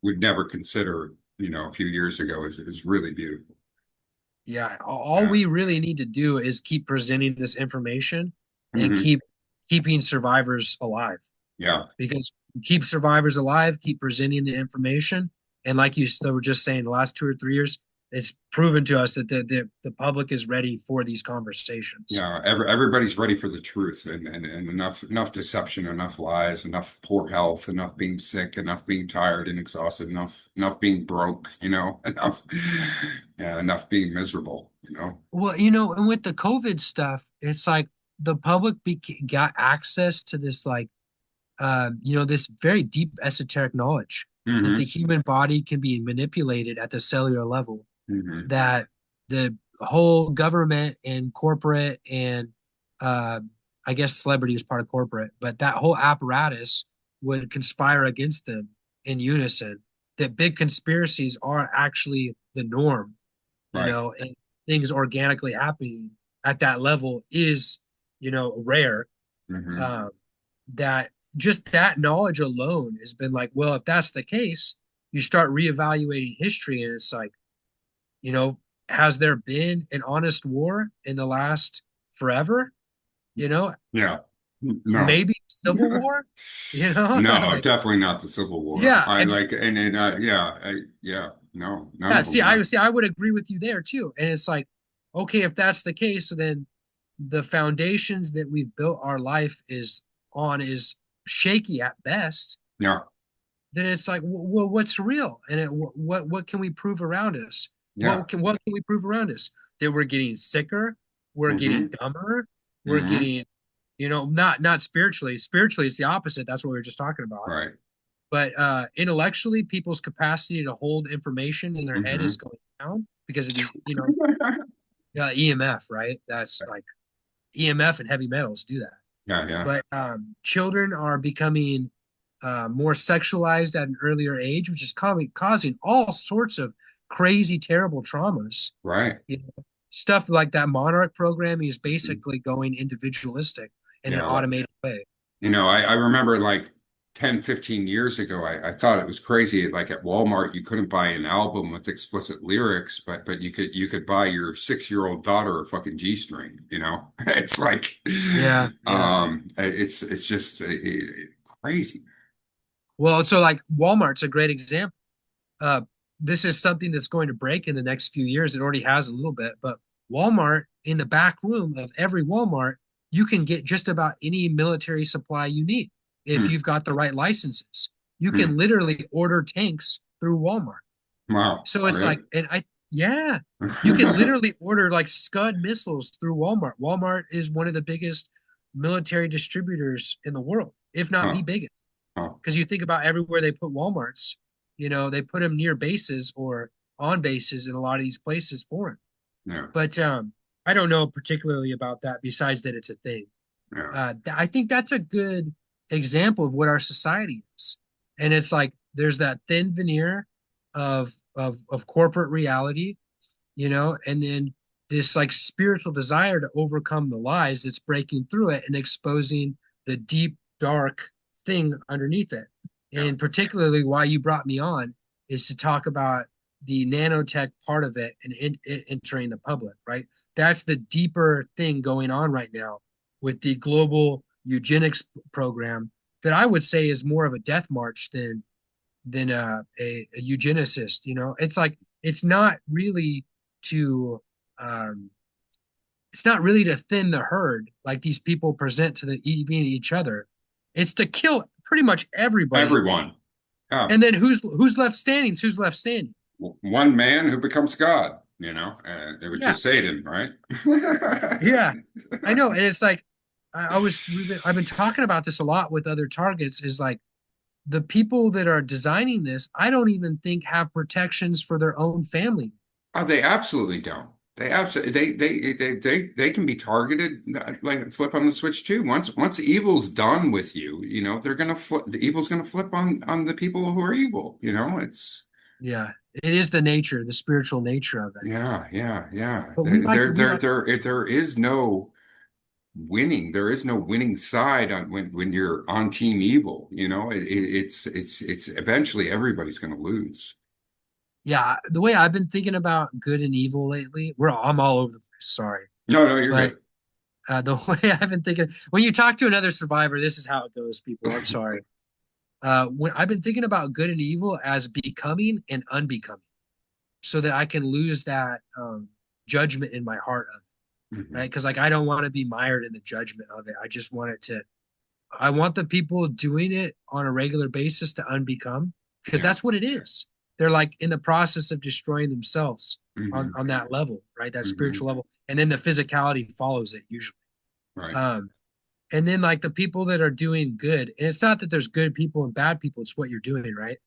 would never consider, a few years ago is really beautiful. yeah, all Yeah. we really need to do is keep presenting this information and Hmm. keeping survivors alive Yeah. because keep survivors alive, keep presenting the information. And like you were just saying, the last 2 or 3 years, it's proven to us that the public is ready for these conversations. Yeah. Everybody's ready for the truth and enough deception, enough lies, enough poor health, enough being sick, enough being tired and exhausted, enough being broke, enough, yeah, enough being miserable. Well, and with the COVID stuff, it's like the public got access to this this very deep esoteric knowledge that the Hmm. human body can be manipulated at the cellular level, Hmm. that the whole government and corporate and uh, I guess celebrity is part of corporate, but that whole apparatus would conspire against them in unison. That big conspiracies are actually the norm, Right. and things organically happening at that level is, rare. Hmm. Um, that just that knowledge alone has been like, well, if that's the case, you start reevaluating history, and it's like, you know, has there been an honest war in the last forever? You know, Yeah. No. maybe civil war, No, like, definitely not the Civil War. yeah. I And like, and yeah, yeah, no, none yeah, of them I would agree with you there too. And it's like, okay, if that's the case, so then the foundations that we've built our life is shaky at best. Yeah, Then it's like, well, what's real? And what can we prove around us? yeah. What can we prove around us? That we're getting sicker, we're getting Hmm. dumber, we're Hmm. getting, not spiritually. Spiritually, it's the opposite. That's what we were just talking about. Right. But intellectually, people's capacity to hold information in their head is Hmm. going down because of these, EMF, right? That's like EMF and heavy metals do that. Yeah, yeah. But children are becoming more sexualized at an earlier age, which is causing all sorts of crazy, terrible traumas. Right. Stuff like that monarch program is Mhm. basically going individualistic in an Yeah, automated way. I remember like 10, 15 years ago, I thought it was crazy. Like at Walmart, you couldn't buy an album with explicit lyrics, but you could buy your 6-year-old daughter a fucking G-string. It's like, Yeah, yeah. it's just crazy. Well, so like Walmart's a great example. Uh, this is something that's going to break in the next few years. It already has a little bit, but Walmart, in the back room of every Walmart, you can get just about any military supply you need if Hmm. you've got the right licenses. You Hmm. can literally order tanks through Walmart. Wow. So it's Really? like, and Yeah. You can literally order like Scud missiles through Walmart. Walmart is one of the biggest military distributors in the world, if not the Huh. biggest. Huh. Because you think about everywhere they put Walmarts, they put them near bases or on bases in a lot of these places for them. Yeah. But I don't know particularly about that besides that it's a thing. Yeah. I think that's a good example of what our society is. And it's like there's that thin veneer of corporate reality, and then this like spiritual desire to overcome the lies that's breaking through it and exposing the deep, dark thing underneath it. Yeah. And particularly why you brought me on is to talk about the nanotech part of it and it entering the public, right? That's the deeper thing going on right now with the global eugenics program that I would say is more of a death march than a eugenicist. It's like to um, it's not really to thin the herd like these people present to the even each other. It's to kill pretty much everybody, Everyone. Yeah. and then who's left standing? Is who's left standing? One man who becomes God, it was Yeah, just Satan, right? yeah, I know, and it's like I've been talking about this a lot with other targets. Is like the people that are designing this, I don't even think have protections for their own family. Oh, they absolutely don't. They absolutely they can be targeted like flip on the switch too. Once evil's done with you, they're gonna flip. The evil's gonna flip on the people who are evil. It's Yeah, it is the spiritual nature of it. yeah, yeah, yeah. But There is no winning. There is no winning side on when you're on team evil. It's eventually everybody's gonna lose. yeah, the way I've been thinking about good and evil lately, I'm all over the place. Sorry, No, no, you're but good. the way I've been thinking when you talk to another survivor, this is how it goes, people. I'm sorry. When I've been thinking about good and evil as becoming and unbecoming, so that I can lose that judgment in my heart of it, right? Mhm. Because like I don't want to be mired in the judgment of it. I just want it to. I want the people doing it on a regular basis to unbecome, because Yeah. that's what it is. They're like in the process of destroying themselves Hmm. on that level, right? That Hmm. spiritual level, and then the physicality follows it usually. Right. Um, and then like the people that are doing good, and it's not that there's good people and bad people, it's what you're doing, right?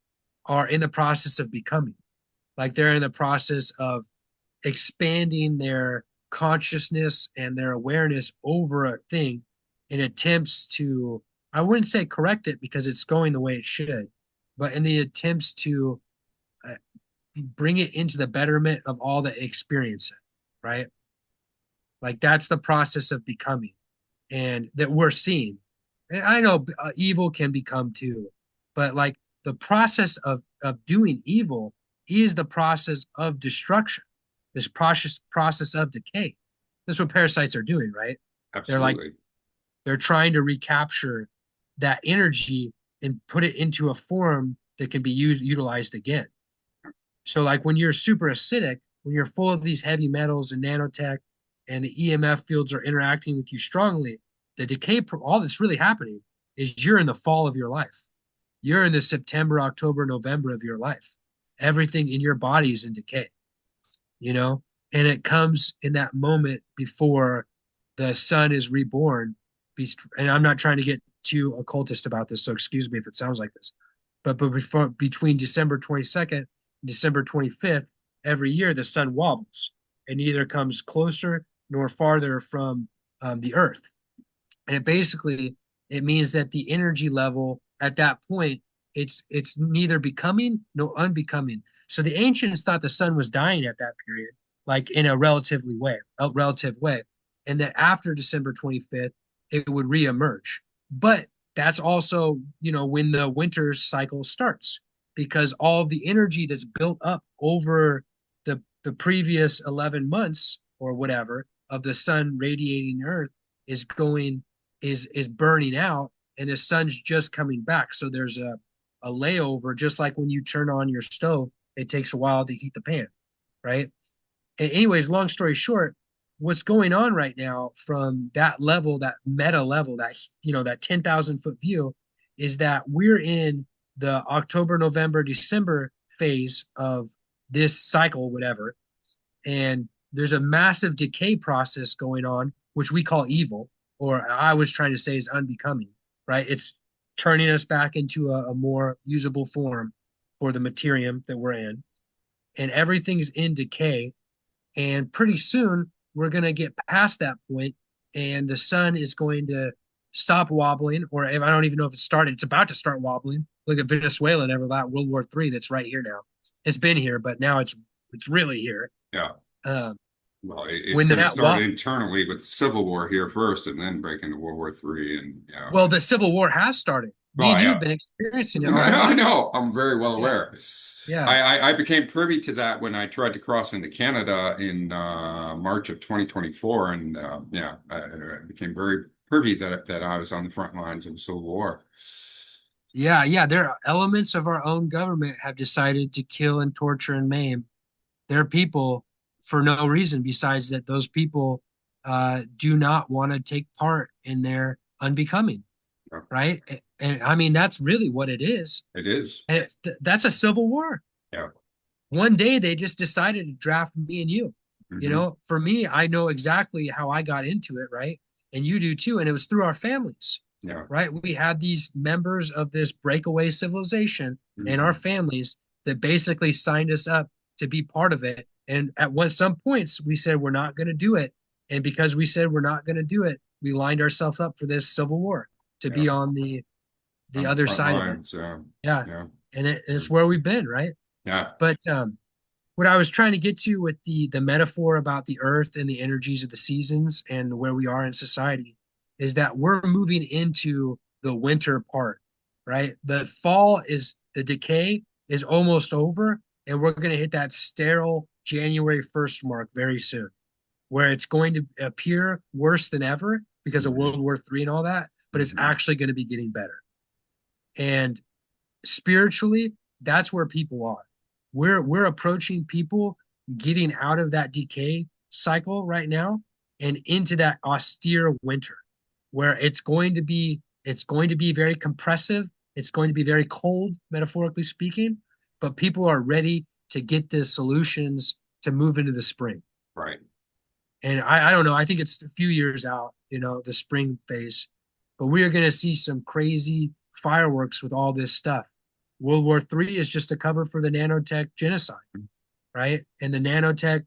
Are in the process of becoming. Like they're in the process of expanding their consciousness and their awareness over a thing in attempts to, I wouldn't say correct it because it's going the way it should, but in the attempts to uh, bring it into the betterment of all that experience it, right? Like that's the process of becoming and that we're seeing. And I know evil can become too, but like the process of doing evil is the process of destruction, this process of decay. That's what parasites are doing, right? They're like Absolutely. they're trying to recapture that energy and put it into a form that can be utilized again. So like when you're super acidic, when you're full of these heavy metals and nanotech and the EMF fields are interacting with you strongly, the decay, all that's really happening is you're in the fall of your life. You're in the September, October, November of your life. Everything in your body is in decay, you know? And it comes in that moment before the sun is reborn. And I'm not trying to get too occultist about this, so excuse me if it sounds like this. But between December 22nd and December 25th, every year the sun wobbles and neither comes closer nor farther from the Earth. And it means that the energy level at that point it's neither becoming nor unbecoming. So the ancients thought the sun was dying at that period, like in a relative way, and that after December 25th it would reemerge. But that's also, when the winter cycle starts, because all of the energy that's built up over the previous 11 months or whatever of the sun radiating the earth is going is burning out, and the sun's just coming back. So there's a layover, just like when you turn on your stove, it takes a while to heat the pan, right? And anyways, long story short, what's going on right now from that level, that meta level, that 10,000 foot view, is that we're in the October, November, December phase of this cycle, whatever. and there's a massive decay process going on, which we call evil, or I was trying to say is unbecoming, right? It's turning us back into a more usable form for the materium that we're in, and everything's in decay. And pretty soon we're going to get past that point, and the sun is going to stop wobbling, or if, I don't even know if it started. It's about to start wobbling. Look at Venezuela and ever that World War III that's right here now. It's been here, but now it's really here. Yeah. Um, Well, it's when going to that start wa- internally with the Civil War here first, and then break into World War III, and yeah. well, the Civil War has started. Me and Well, you have yeah. been experiencing it our whole I life. know. I'm very well Yeah, aware. yeah, I became privy to that when I tried to cross into Canada in March of 2024, and yeah, I became very privy that I was on the front lines of the Civil War. yeah. There are elements of our own government have decided to kill and torture and maim their people for no reason besides that those people do not want to take part in their unbecoming, Yeah, right? And I mean, that's really what it is. it is. And that's a civil war. Yeah. One day they just decided to draft me and you. You Hmm. know, for me, I know exactly how I got into it, right? And you do too. And it was through our families, Yeah. right? We had these members of this breakaway civilization in our Hmm. families that basically signed us up to be part of it. And at some points, we said we're not going to do it. And because we said we're not going to do it, we lined ourselves up for this civil war to Yeah. be on the On the other front side of it. lines. Yeah, Yeah. and it's where we've been, right? Yeah. But what I was trying to get to with the metaphor about the earth and the energies of the seasons and where we are in society is that we're moving into the winter part, right? The fall is the decay is almost over, and we're going to hit that sterile January 1st mark very soon, where it's going to appear worse than ever because of Hmm. World War III and all that, but it's Hmm. actually going to be getting better. And spiritually, that's where people are. We're approaching people getting out of that decay cycle right now and into that austere winter where it's going to be very compressive, it's going to be very cold, metaphorically speaking, but people are ready to get the solutions to move into the spring. Right. And I don't know, I think it's a few years out, the spring phase, but we are going to see some crazy fireworks with all this stuff. World War III is just a cover for the nanotech genocide, right? And the nanotech,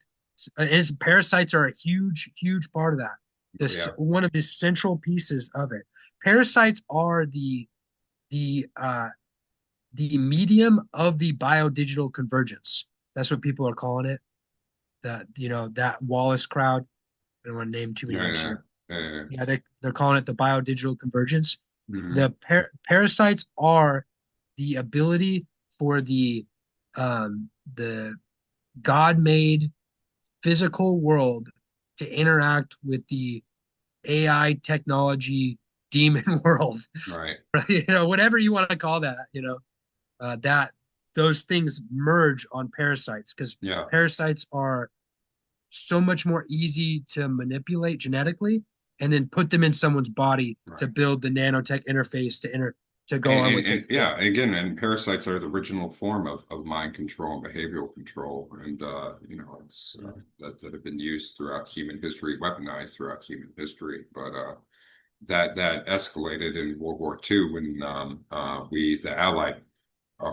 and parasites are a huge, huge part of that. This Yeah. one of the central pieces of it. Parasites are the the medium of the biodigital convergence. That's what people are calling it. That Wallace crowd. I don't want to name too many Yeah. names Yeah. here. Yeah. Yeah, they're calling it the biodigital convergence. Hmm. The parasites are the ability for the God-made physical world to interact with the AI technology demon world, Right. right? Whatever you want to call that, that those things merge on parasites because Yeah. parasites are so much more easy to manipulate genetically and then put them in someone's body to Right. build the nanotech interface to go And, on and, with and the yeah, again, and parasites are the original form of mind control and behavioral control, and it's that have been used throughout human history, weaponized throughout human history. But that escalated in World War II when the Allied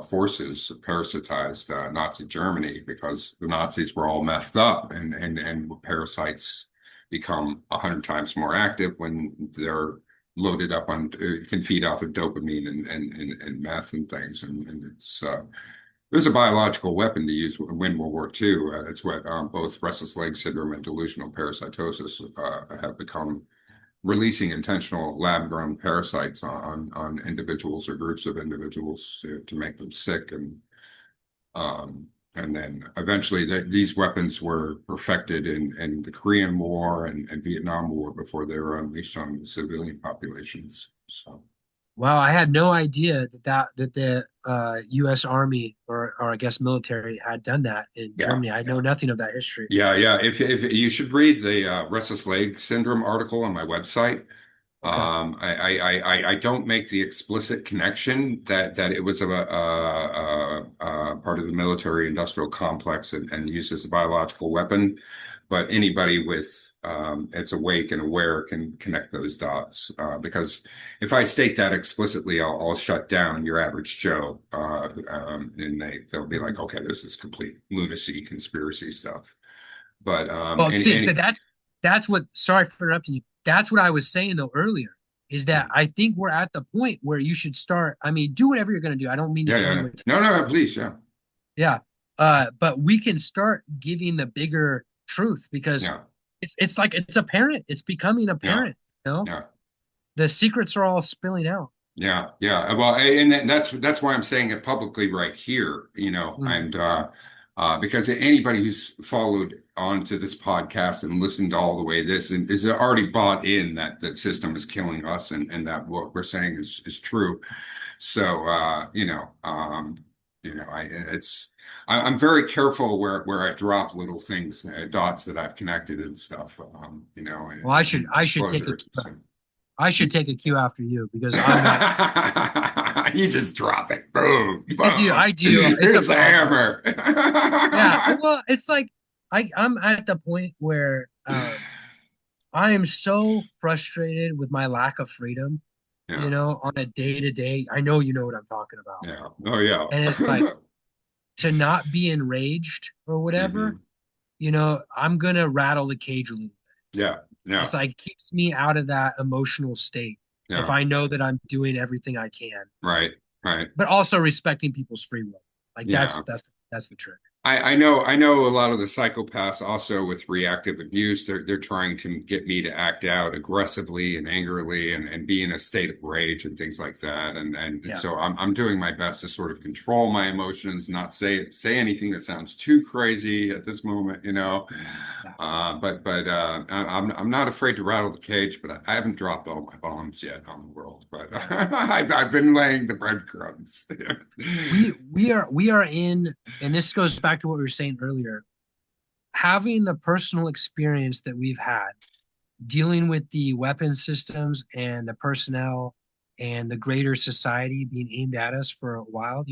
forces parasitized Nazi Germany because the Nazis were all messed up, and parasites become 100 times more active when they're loaded up on can feed off of dopamine and meth and things, and it was a biological weapon to use to win World War II. It's what both restless leg syndrome and delusional parasitosis have become, releasing intentional lab-grown parasites on individuals or groups of individuals to make them sick, um, and then eventually these weapons were perfected in the Korean War and Vietnam War before they were unleashed on civilian populations. So Wow, I had no idea that the U.S. Army or I guess military had done that in yeah. Germany. I know nothing of that history. Yeah, yeah. If you should read the restless leg syndrome article on my website, Okay. I don't make the explicit connection that it was a part of the military industrial complex and used as a biological weapon, but anybody with it's awake and aware can connect those dots. Because if I state that explicitly, I'll shut down your average Joe, and they'll be like, Mhm. okay, this is complete lunacy, conspiracy stuff. But Well, see, that's what, sorry for interrupting you. That's what I was saying though earlier, is that I think we're at the point where you should start. I mean, do whatever you're going to do. I don't mean to yeah, tell yeah, you yeah. what to, No, no, no, please, yeah, yeah. But we can start giving the bigger truth because yeah, it's like it's apparent. It's becoming yeah, apparent, you know? yeah. The secrets are all spilling out. Yeah, yeah. Well, and that's why I'm saying it publicly right here, Mhm. and because anybody who's followed onto this podcast and listened all the way this and is already bought in that that system is killing us and that what we're saying is true. So I'm very careful where I drop little things, dots that I've connected and stuff, Well, and I should take a disclosure. cue. So. I should take a cue after you because I'm not. You just drop it. Boom, I do. boom. I do. It's a Here's a problem. hammer. Yeah. Well, it's like I'm at the point where I am so frustrated with my lack of freedom, Yeah, on a day to day. I know you know what I'm talking about. yeah. Oh, yeah. And it's like to not be enraged or whatever, hmm I'm gonna rattle the cage a little bit. Yeah, It's yeah, like keeps me out of that emotional state if yeah. I know that I'm doing everything I can, Right, right. but also respecting people's free will. Like Yeah. that's the trick. I know a lot of the psychopaths also with reactive abuse, they're trying to get me to act out aggressively and angrily and be in a state of rage and things like that. And Yeah. so I'm doing my best to sort of control my emotions, not say anything that sounds too crazy at this moment. Yeah. I'm not afraid to rattle the cage, but I haven't dropped all my bombs yet on the world. But Yeah. I've been laying the breadcrumbs. We are in, and this goes back to what we were saying earlier, having the personal experience that we've had dealing with the weapon systems and the personnel and the greater society being aimed at us for a while,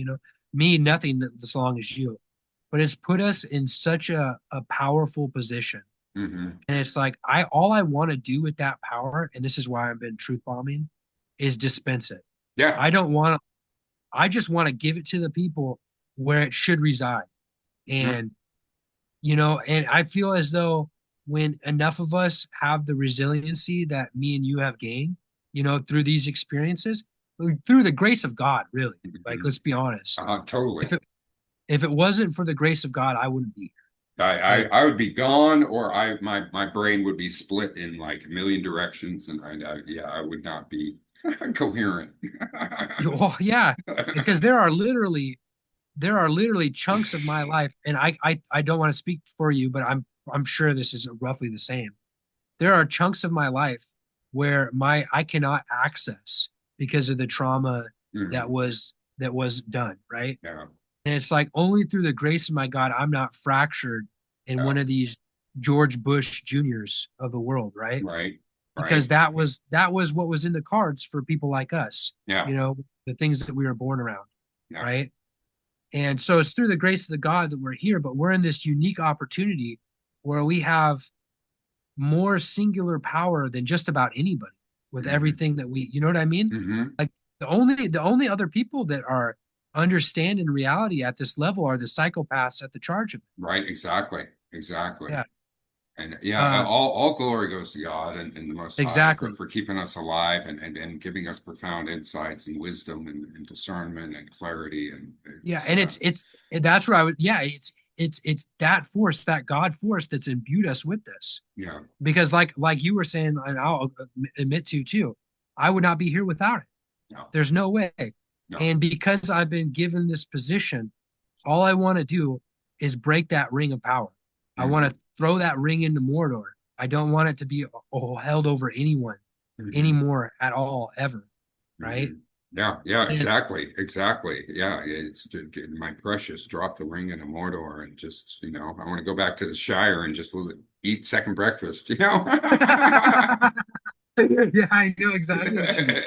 me, nothing as long as you, but it's put us in such a powerful position. hmm And it's like all I want to do with that power, and this is why I've been truth bombing, is dispense it. Yeah. I don't want to, I just want to give it to the people where it should reside. Yeah. And and I feel as though when enough of us have the resiliency that me and you have gained, through these experiences, through the grace of God, really, like Mhm. let's be honest. Totally. If it wasn't for the grace of God, I wouldn't be here. Like, I would be gone, or my brain would be split in like a million directions, and yeah, I would not be coherent. well, yeah, because there are literally chunks of my life, and I don't want to speak for you, but I'm sure this is roughly the same. There are chunks of my life where my I cannot access because of the trauma that Mhm. was done, right? Yeah, And it's like only through the grace of my God I'm not fractured in yeah, one of these George Bush Juniors of the world, right? right, right. Because that was what was in the cards for people like us, Yeah, the things that we were born around, yeah, right? And so it's through the grace of the God that we're here, but we're in this unique opportunity where we have more singular power than just about anybody with hmm everything that you know what I mean? hmm Like the only other people that are understanding reality at this level are the psychopaths at the charge of it. Right, exactly, exactly. Yeah. And yeah, Uh, all glory goes to God and the Most High for, exactly. for keeping us alive and giving us profound insights and wisdom and discernment and clarity. And Yeah, it's and it's that's where I would yeah, it's that force, that God force that's imbued us with this. yeah, Because like you were saying, and I'll admit to too, I would not be here without it. no, There's no way. no. And because I've been given this position, all I want to do is break that ring of power. I want hmm to throw that ring into Mordor. I don't want it to be held over anyone hmm anymore at all, ever. Right. hmm Yeah, yeah, And exactly, exactly. Yeah, it's my precious. Drop the ring in a Mordor and just, I want to go back to the Shire and just eat second breakfast. Yeah, I know exactly what you mean.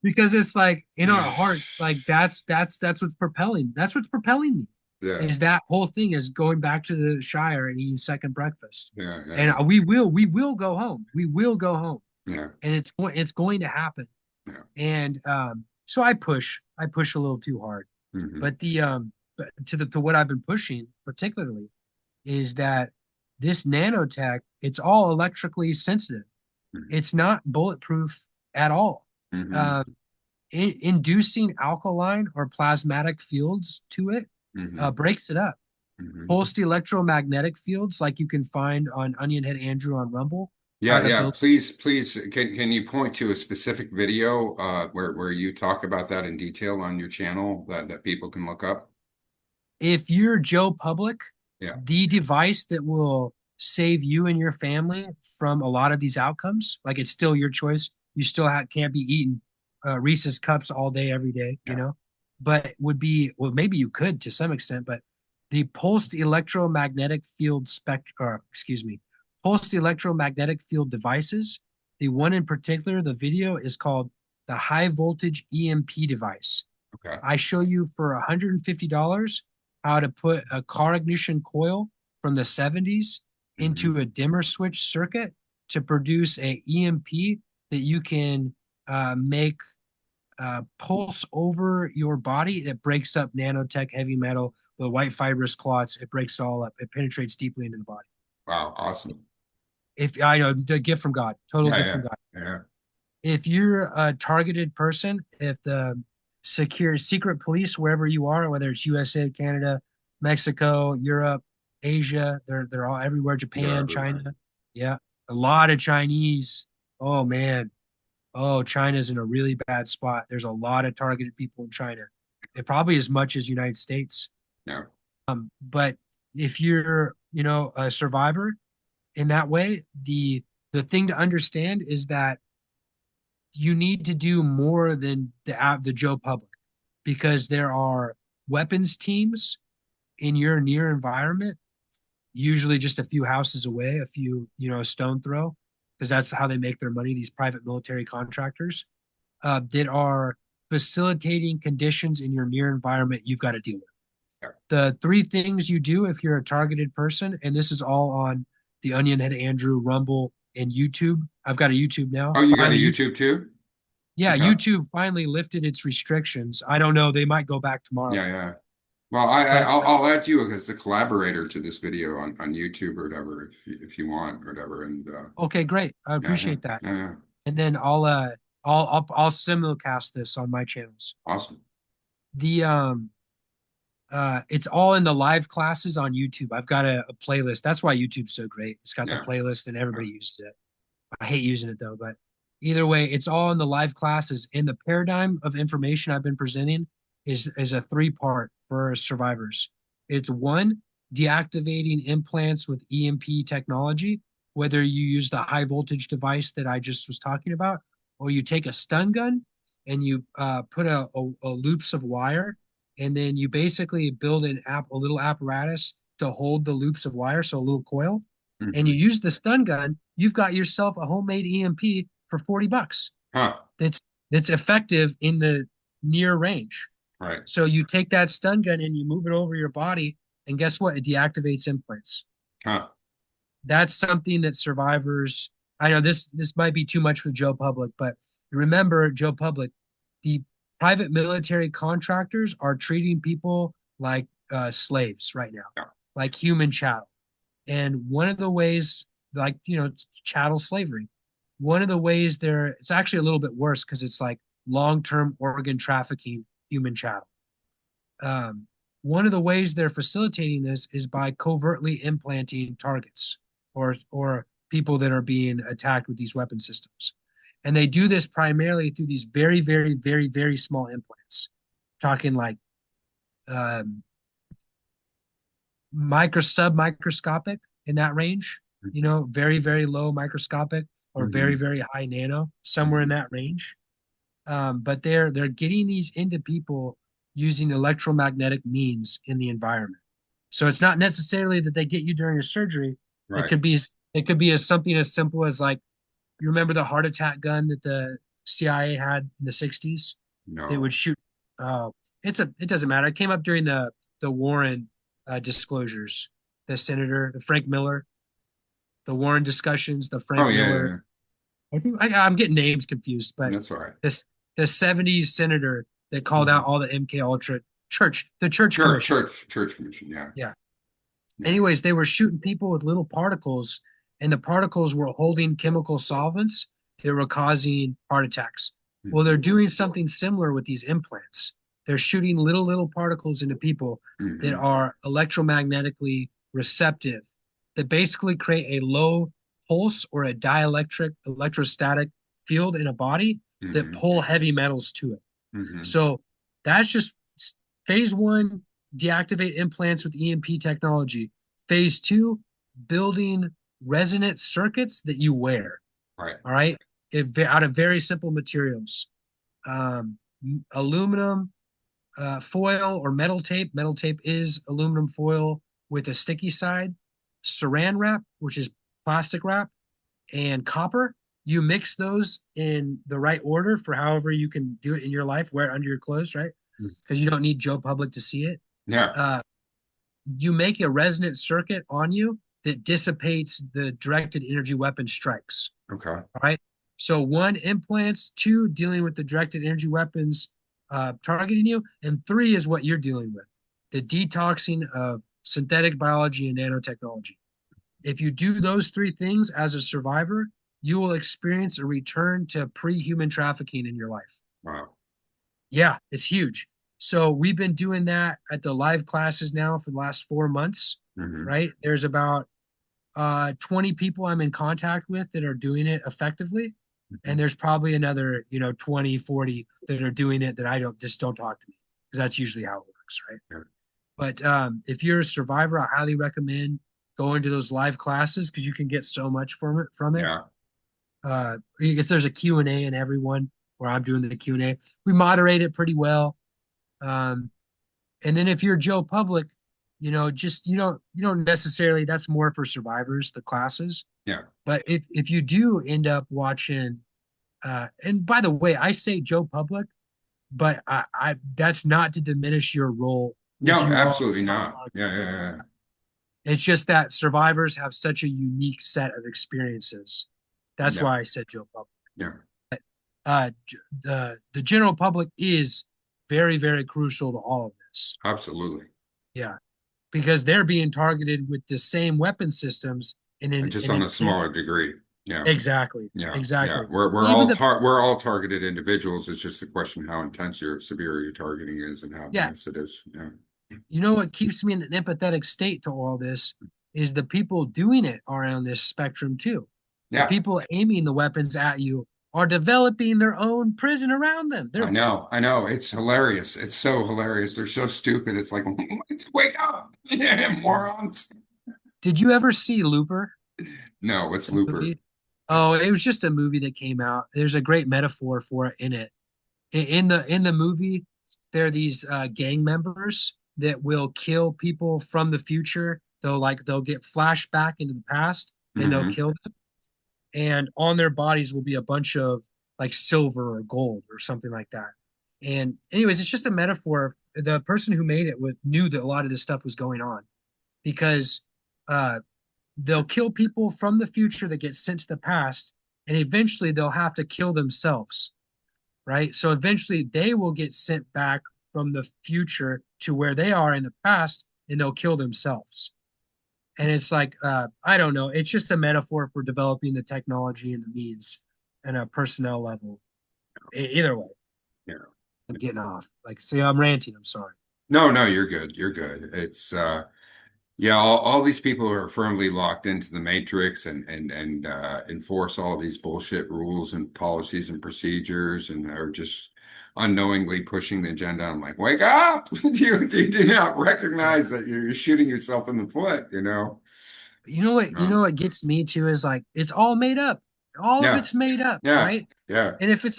Because it's like in our hearts, like that's what's propelling. That's what's propelling me. Yeah, Is that whole thing is going back to the Shire and eating second breakfast. yeah, And yeah, we will go home. We will go home. yeah, And it's going to happen. yeah. And so I push a little too hard. Hmm. But the but to what I've been pushing particularly is that this nanotech, it's all electrically sensitive. It's not bulletproof at all. Hmm. Um, Inducing alkaline or plasmatic fields to it Hmm. breaks it up. Hmm. Pulsed electromagnetic fields, like you can find on Onion Head Andrew on Rumble, how Yeah, to yeah. build. Please, can you point to a specific video where you talk about that in detail on your channel that people can look up? If you're Joe Public, Yeah. the device that will save you and your family from a lot of these outcomes, like it's still your choice. You still can't be eating Reese's cups all day, every day, Yeah. but would be, well, maybe you could to some extent, but the pulsed electromagnetic field or excuse me, pulsed electromagnetic field devices. The one in particular, the video is called the high voltage EMP device. Okay. I show you for $150 how to put a car ignition coil from the 70s Hmm. into a dimmer switch circuit to produce a EMP that you can make pulse over your body that breaks up nanotech, heavy metal, the white fibrous clots. It breaks it all up. It penetrates deeply into the body. Wow. Awesome. If I know, the gift from God, total Yeah, gift yeah, from God. yeah. If you're a targeted person, if the secure secret police wherever you are, whether it's USA, Canada, Mexico, Europe, Asia, they're all everywhere, They're Japan, everywhere. China. Yeah. A lot of Chinese. Oh man. Oh, China's in a really bad spot. There's a lot of targeted people in China. It probably as much as United States. Yeah. But if you're, a survivor in that way, the thing to understand is that you need to do more than the Joe Public, because there are weapons teams in your near environment, usually just a few houses away, a few, a stone throw, because that's how they make their money, these private military contractors that are facilitating conditions in your near environment you've got to deal with. Yeah. The three things you do if you're a targeted person, and this is all on the Onion Head Andrew, Rumble, and YouTube. I've got a YouTube now. Oh, you got a Finally, YouTube too? yeah, Okay. YouTube finally lifted its restrictions. I don't know, they might go back tomorrow. Yeah, yeah. Well, But I'll add you as a collaborator to this video on YouTube or whatever if you want or whatever. And okay, great. I yeah, yeah, appreciate that. yeah, yeah. And then I'll simulcast this on my channels. Awesome. The It's all in the live classes on YouTube. I've got a playlist. That's why YouTube's so great. It's got the Yeah. playlist and Yeah. everybody uses it. I hate using it though, but either way, it's all in the live classes. And the paradigm of information I've been presenting is a three-part for survivors. It's one, deactivating implants with EMP technology, whether you use the high voltage device that I just was talking about, or you take a stun gun and you put a loops of wire, and then you basically build a little apparatus to hold the loops of wire, so a little coil, and you Hmm. use the stun gun, you've got yourself a homemade EMP for $40. Huh. That's effective in the near range. Right. So you take that stun gun and you move it over your body, and guess what? It deactivates implants. Huh. That's something that survivors. I know this might be too much for Joe Public, but remember, Joe Public, the private military contractors are treating people like slaves right now, Yeah. like human chattel. And one of the ways, like, chattel slavery, one of the ways it's actually a little bit worse because it's like long-term organ trafficking, human chattel. Um, One of the ways they're facilitating this is by covertly implanting targets or people that are being attacked with these weapon systems. And they do this primarily through these very, very, very, very small implants, talking like um, submicroscopic in that range, very, very low microscopic or very, Hmm. very high nano, somewhere in Hmm. that range. But they're getting these into people using electromagnetic means in the environment. So it's not necessarily that they get you during a surgery. It Right. could be it could be as something as simple as like You remember the heart attack gun that the CIA had in the 60s? It would No. shoot. Uh, it doesn't matter. It came up during the Warren disclosures. The senator, the Frank Miller, the Warren discussions, the Oh Frank yeah, yeah, Miller. yeah. I think I'm getting names confused, but That's all right. this the 70s senator that called out Mhm. all the MK Ultra the Church Commission. Church commission. Yeah, Yeah. yeah. Anyways, they were shooting people with little particles, and the particles were holding chemical solvents that were causing heart attacks. Well, they're Mhm. doing something similar with these implants. They're shooting little particles into people that Mhm. are electromagnetically receptive, that basically create a low pulse or a dielectric electrostatic field in a body that Mhm. pull heavy metals to it. Mhm. So that's just phase one, deactivate implants with EMP technology. Phase two, building resonant circuits that you wear. Right. All right. Out of very simple materials. Um, Aluminum foil or metal tape. Metal tape is aluminum foil with a sticky side. Saran wrap, which is plastic wrap, and copper. You mix those in the right order for however you can do it in your life, wear it under your clothes, right? Because you don't need Joe Public to see it. Yeah. Uh, you make a resonant circuit on you that dissipates the directed energy weapon strikes. Okay. All right. So one, implants, two, dealing with the directed energy weapons targeting you, and three is what you're dealing with, the detoxing of synthetic biology and nanotechnology. If you do those three things as a survivor, you will experience a return to pre-human trafficking in your life. Wow. Yeah, it's huge. So we've been doing that at the live classes now for the last 4 months, Mhm. right? There's about 20 people I'm in contact with that are doing it effectively. Mhm. And there's probably another, 20, 40 that are doing it that I don't talk to me because that's usually how it works, right? Yeah. But if you're a survivor, I highly recommend going to those live classes because you can get so much from it. Yeah. I guess there's a Q&A in every one where I'm doing the Q&A. We moderate it pretty well. Um, and then if you're Joe Public, just you don't necessarily that's more for survivors, the classes. Yeah. But if you do end up watching, and by the way, I say Joe Public, but I that's not to diminish your role if No, you are absolutely on not. Yeah. Yeah. Yeah. it's just that survivors have such a unique set of experiences. That's Yeah. why I said Joe Public. Yeah. Uh, the general public is very crucial to all of this. Absolutely. Yeah, because they're being targeted with the same weapon systems and And in just and on in a smaller degree. Yeah. exactly, Yeah. Yeah. exactly. We're Even all the we're all targeted individuals. It's just a question how intense your severe your targeting is and how yeah, advanced it is. Yeah. what keeps me in an empathetic state to all this is the people doing it are on this spectrum too. The Yeah. people aiming the weapons at you are developing their own prison around them. I They're know. I know. It's hilarious. It's so hilarious. They're so stupid. It's like, wake up, morons. Did you ever see Looper, No, it's the Looper. movie? Oh, it was just a movie that came out. There's a great metaphor for it in it. In the movie, there are these gang members that will kill people from the future. They'll get flashback into the past and they'll Hmm. kill them. And on their bodies will be a bunch of like silver or gold or something like that. And anyways, it's just a metaphor. The person who made it knew that a lot of this stuff was going on because uh, they'll kill people from the future that get sent to the past, and eventually they'll have to kill themselves, right? So eventually they will get sent back from the future to where they are in the past, and they'll kill themselves. And it's like, I don't know. It's just a metaphor for developing the technology and the means and a personnel level. Either way, Yeah. I'm getting off. Like, see, I'm ranting. I'm sorry. No, no, you're good. You're good. It's yeah, all these people are firmly locked into the matrix and enforce all these bullshit rules and policies and procedures and are just unknowingly pushing the agenda. I'm like, wake up! You do not Yeah. recognize that you're shooting yourself in the foot, you know? You know what? You know Um, what gets me to is like it's all made up. All of yeah, it's made up, yeah, right? yeah. And if this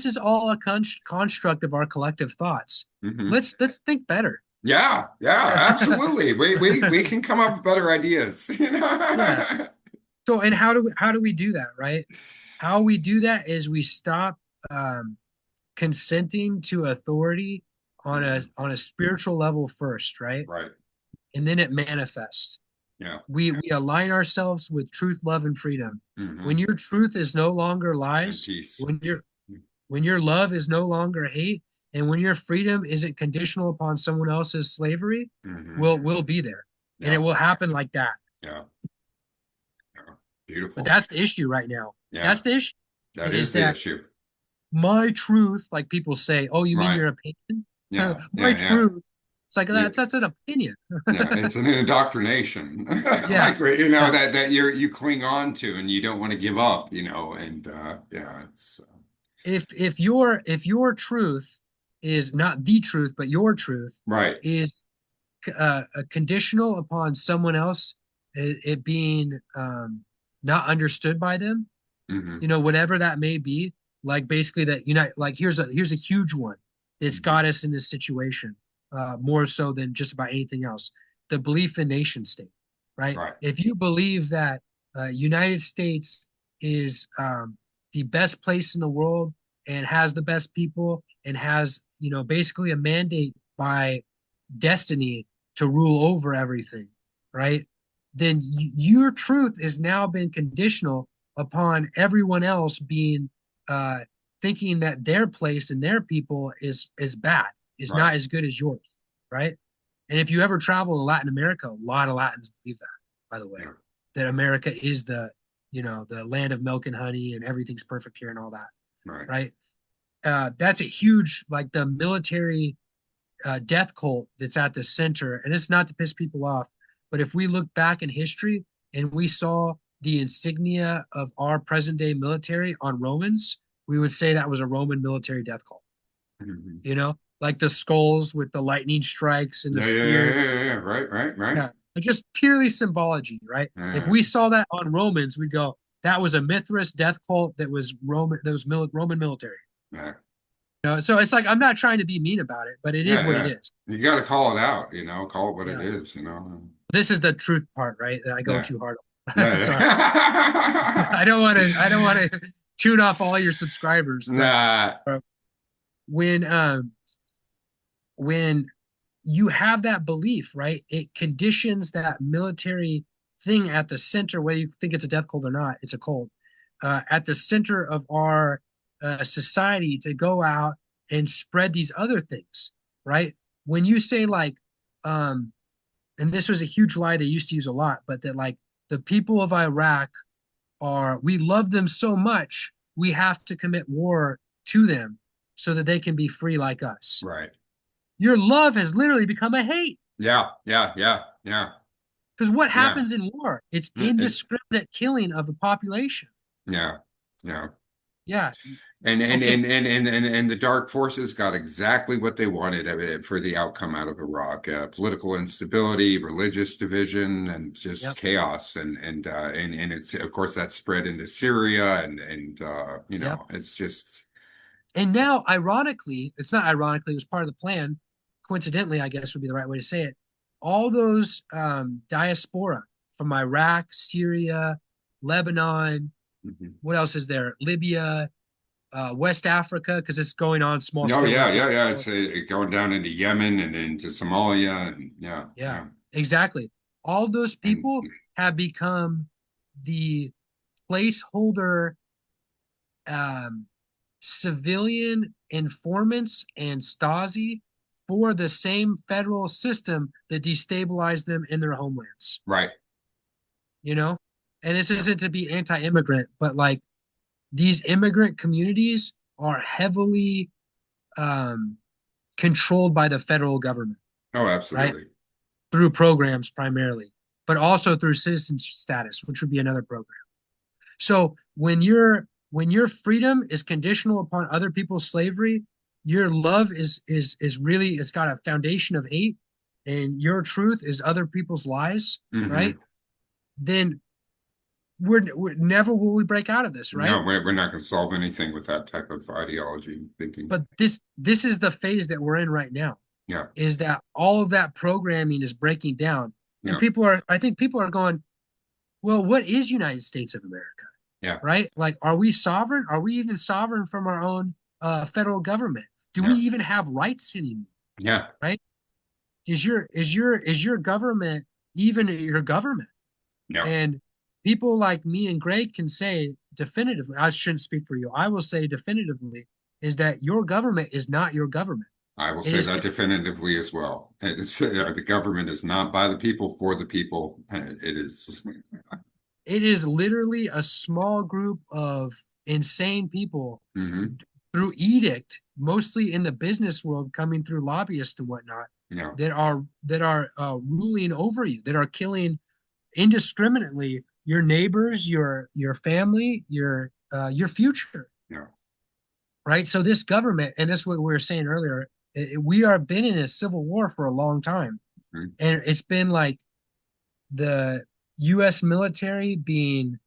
is all a construct of our collective thoughts, Hmm. let's think better. Yeah, yeah, absolutely. We can come up with better ideas, you Yeah. know? So, and how do we do that, right? How we do that is we stop um, consenting to authority Hmm. on a spiritual level first, right? Right. And then it manifests. Yeah. We align ourselves with truth, love, and freedom. When Hmm. your truth is no longer And lies, peace. when your love is no longer hate, and when your freedom isn't conditional upon someone else's slavery, Hmm. we'll be there, and it Yeah. will happen like that. Yeah. Yeah. But Beautiful. that's the issue right now. Yeah. That's the issue That is is the that issue. my truth, like people say, oh, you mean Right. your opinion? Yeah. My Yeah. Yeah. truth. It's like Yeah. that's an opinion. Yeah, it's an indoctrination, Yeah, like yeah. that you cling on to and you don't want to give up, and yeah, it's If your truth is not the truth, but your truth right. is conditional upon someone else, it being not understood by them, Hmm. whatever that may be. Like basically that like here's a huge one that's Hmm. got us in this situation, more so than just about anything else. The belief in nation state, right? Right. If you believe that United States is the best place in the world and has the best people and has basically a mandate by destiny to rule over everything, right? Then your truth has now been conditional upon everyone else being uh, thinking that their place and their people is bad, is Right. not as good as yours, right? And if you ever travel to Latin America, a lot of Latins believe that, by the way, Yeah. that America is the land of milk and honey and everything's perfect here and all that, Right. right? That's a huge, like the military death cult that's at the center. And it's not to piss people off, but if we look back in history and we saw the insignia of our present day military on Romans, we would say that was a Roman military death cult. Hmm. Like the skulls with the lightning strikes and the Yeah, yeah, yeah, spear. yeah, yeah. Right, right, right. Yeah, just purely symbology, right? If Yeah. we saw that on Romans, we'd go, that was a Mithras death cult that was Roman, Roman military. Yeah. So it's like I'm not trying to be mean about it, but it is Yeah, what it yeah. is. You got to call it out, call it what it Yeah. is. This is the truth part, right? That I go Yeah. too hard on. Yeah, Sorry. yeah. I don't want to tune off all your subscribers, but Nah. uh, when um when you have that belief, right? It conditions that military thing at the center, whether you think it's a death cult or not, it's a cult, at the center of our society to go out and spread these other things, right? When you say like, um, and this was a huge lie they used to use a lot, but that like the people of Iraq we love them so much, we have to commit war to them so that they can be free like us. Right. Your love has literally become a hate. Yeah, yeah, yeah, yeah, Because what yeah. happens in war? It's It, indiscriminate killing of the population. yeah, yeah. Yeah. And Okay. and and and and, and the dark forces got exactly what they wanted for the outcome out of Iraq: political instability, religious division, and just Yep. chaos. And it's of course that spread into Syria, and Yep. it's just And now, ironically, it's not ironically, it was part of the plan. Coincidentally, I guess would be the right way to say it. All those diaspora from Iraq, Syria, Lebanon, mhm. what else is there? Libya, West Africa, because it's going on small No, scale in yeah, West yeah, yeah. Africa. It's going down into Yemen and into Somalia, and yeah, Yeah, yeah, exactly. All those and people have become the placeholder um, civilian informants and Stasi for the same federal system that destabilized them in their homelands. right, You know, and this yeah, isn't to be anti-immigrant, but like these immigrant communities are heavily um, controlled by the federal government, oh, right? absolutely, Through programs primarily, but also through citizen status, which would be another program. So when your freedom is conditional upon other people's slavery, your love is really it's got a foundation of hate, and your truth is other people's lies, right? hmm. Then we're never will we break out of this, No, right? we're not going to solve anything with that type of ideology and thinking. But this is the phase that we're in right now, Yeah, is that all of that programming is breaking down, and yeah, I think people are going, well, what is United States of America? Yeah. Right? Like, are we sovereign? Are we even sovereign from our own federal government? Do we Yeah. even have rights anymore? Yeah. Right? Is your government even your government? No. And people like me and Greg can say definitively, I shouldn't speak for you. I will say definitively is that your government is not your government. I will It say is that definitively as well. The government is not by the people, for the people. It is. it is literally a small group of insane people Hmm. through edict, mostly in the business world, coming through lobbyists and whatnot, No. that are ruling over you, that are killing indiscriminately your neighbors, your family, your future. No. Right? So this government, and this is what we were saying earlier, we are been in a civil war for a long time, Mhm. and it's been like the U.S. military being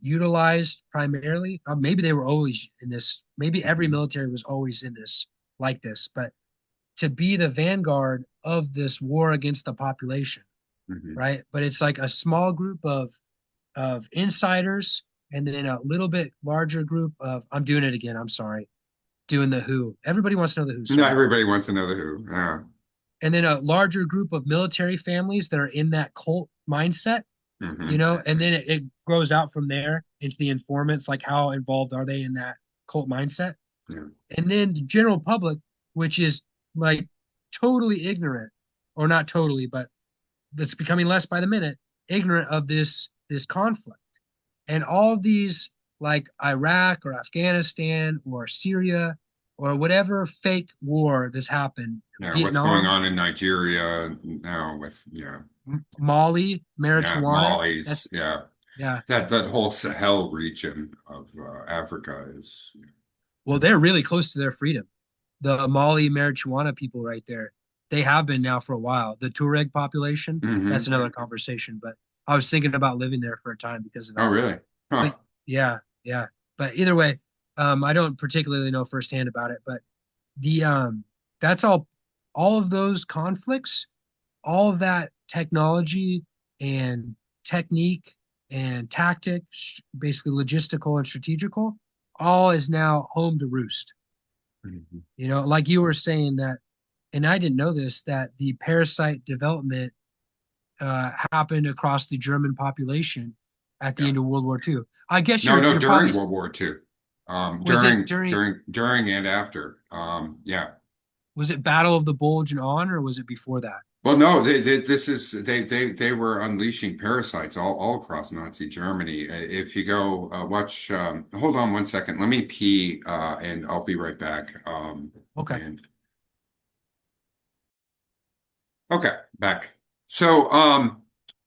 utilized primarily. Maybe they were always in this. Maybe every Mhm. military was always in this like this, but to be the vanguard of this war against the population, Mhm. right? But it's like a small group of insiders, and then a little bit larger group of I'm doing it again. I'm sorry, doing the Who. Everybody wants to know the Who. Not Sorry. everybody wants to know the who. And then a larger group of military families that are in that cult mindset, Hmm. and then it grows out from there into the informants, like how involved are they in that cult mindset? Yeah. And then the general public, which is like totally ignorant, or not totally, but that's becoming less by the minute, ignorant of this conflict. And all of these, like Iraq or Afghanistan or Syria or whatever fake war that's happened, Yeah. What's going Vietnam, on in Nigeria now with, yeah. Mali, Yeah. marijuana. Molly's. That's Yeah. yeah. That whole Sahel region of Africa is. Well, they're really close to their freedom. The Mali marijuana people right there, they have been now for a while. The Tuareg population, that's Hmm. another conversation. But I was thinking about living there for a time because of Oh, that. really? But Huh. yeah, yeah. But either way, I don't particularly know firsthand about it. But the that's all of those conflicts, all of that technology and technique and tactic, basically logistical and strategical, all is now home to roost. Mhm. Like you were saying that, and I didn't know this, that the parasite development happened across the German population at the Yeah. end of World War II. I guess No, you're no, you're during probably World War II. was it during During and after. Yeah. was it Battle of the Bulge and on, or was it before that? Well, no, they were unleashing parasites all across Nazi Germany. If you go watch, hold on one second, let me pee, and I'll be right back. Okay. And okay, back. So,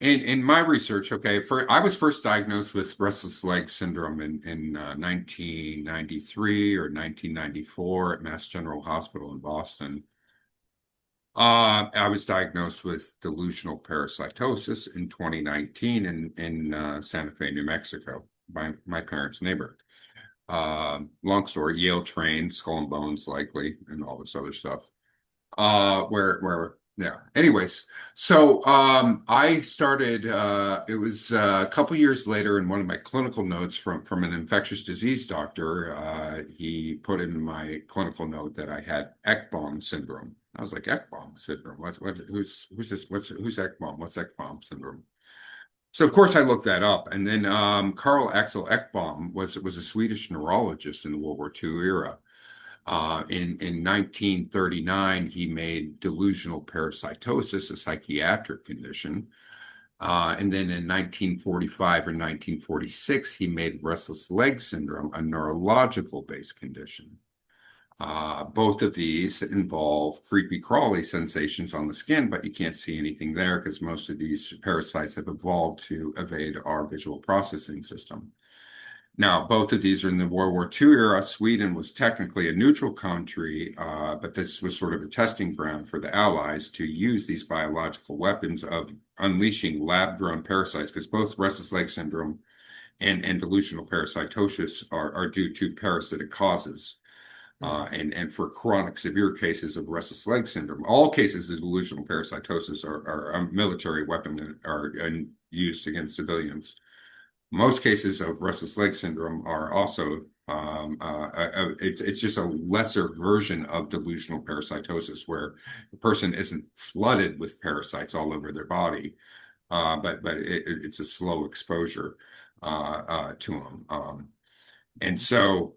in my research, okay, I was first diagnosed with restless leg syndrome in 1993 or 1994 at Mass General Hospital in Boston. I was diagnosed with delusional parasitosis in 2019 in Santa Fe, New Mexico, by my parents' neighbor. Long story, Yale trained, skull and bones likely, and all this other stuff. Yeah. Anyways, so I started. It was a couple years later in one of my clinical notes from an infectious disease doctor. He put in my clinical note that I had Ekbom syndrome. I was like, Ekbom syndrome. Who's this? Who's Ekbom? What's Ekbom syndrome? So of course I looked that up, and then Carl Axel Ekbom was a Swedish neurologist in the World War II era. In 1939, he made delusional parasitosis a psychiatric condition. And then in 1945 or 1946, he made restless leg syndrome a neurological based condition. Both of these involve creepy crawly sensations on the skin, but you can't see anything there because most of these parasites have evolved to evade our visual processing system. Now, both of these are in the World War II era. Sweden was technically a neutral country, but this was sort of a testing ground for the Allies to use these biological weapons of unleashing lab-grown parasites, because both restless leg syndrome and delusional parasitosis are due to parasitic causes. Mm. And for chronic severe cases of restless leg syndrome, all cases of delusional parasitosis are a military weapon that are used against civilians. Most cases of restless leg syndrome are also it's just a lesser version of delusional parasitosis where the person isn't flooded with parasites all over their body, but it's a slow exposure to them. And so,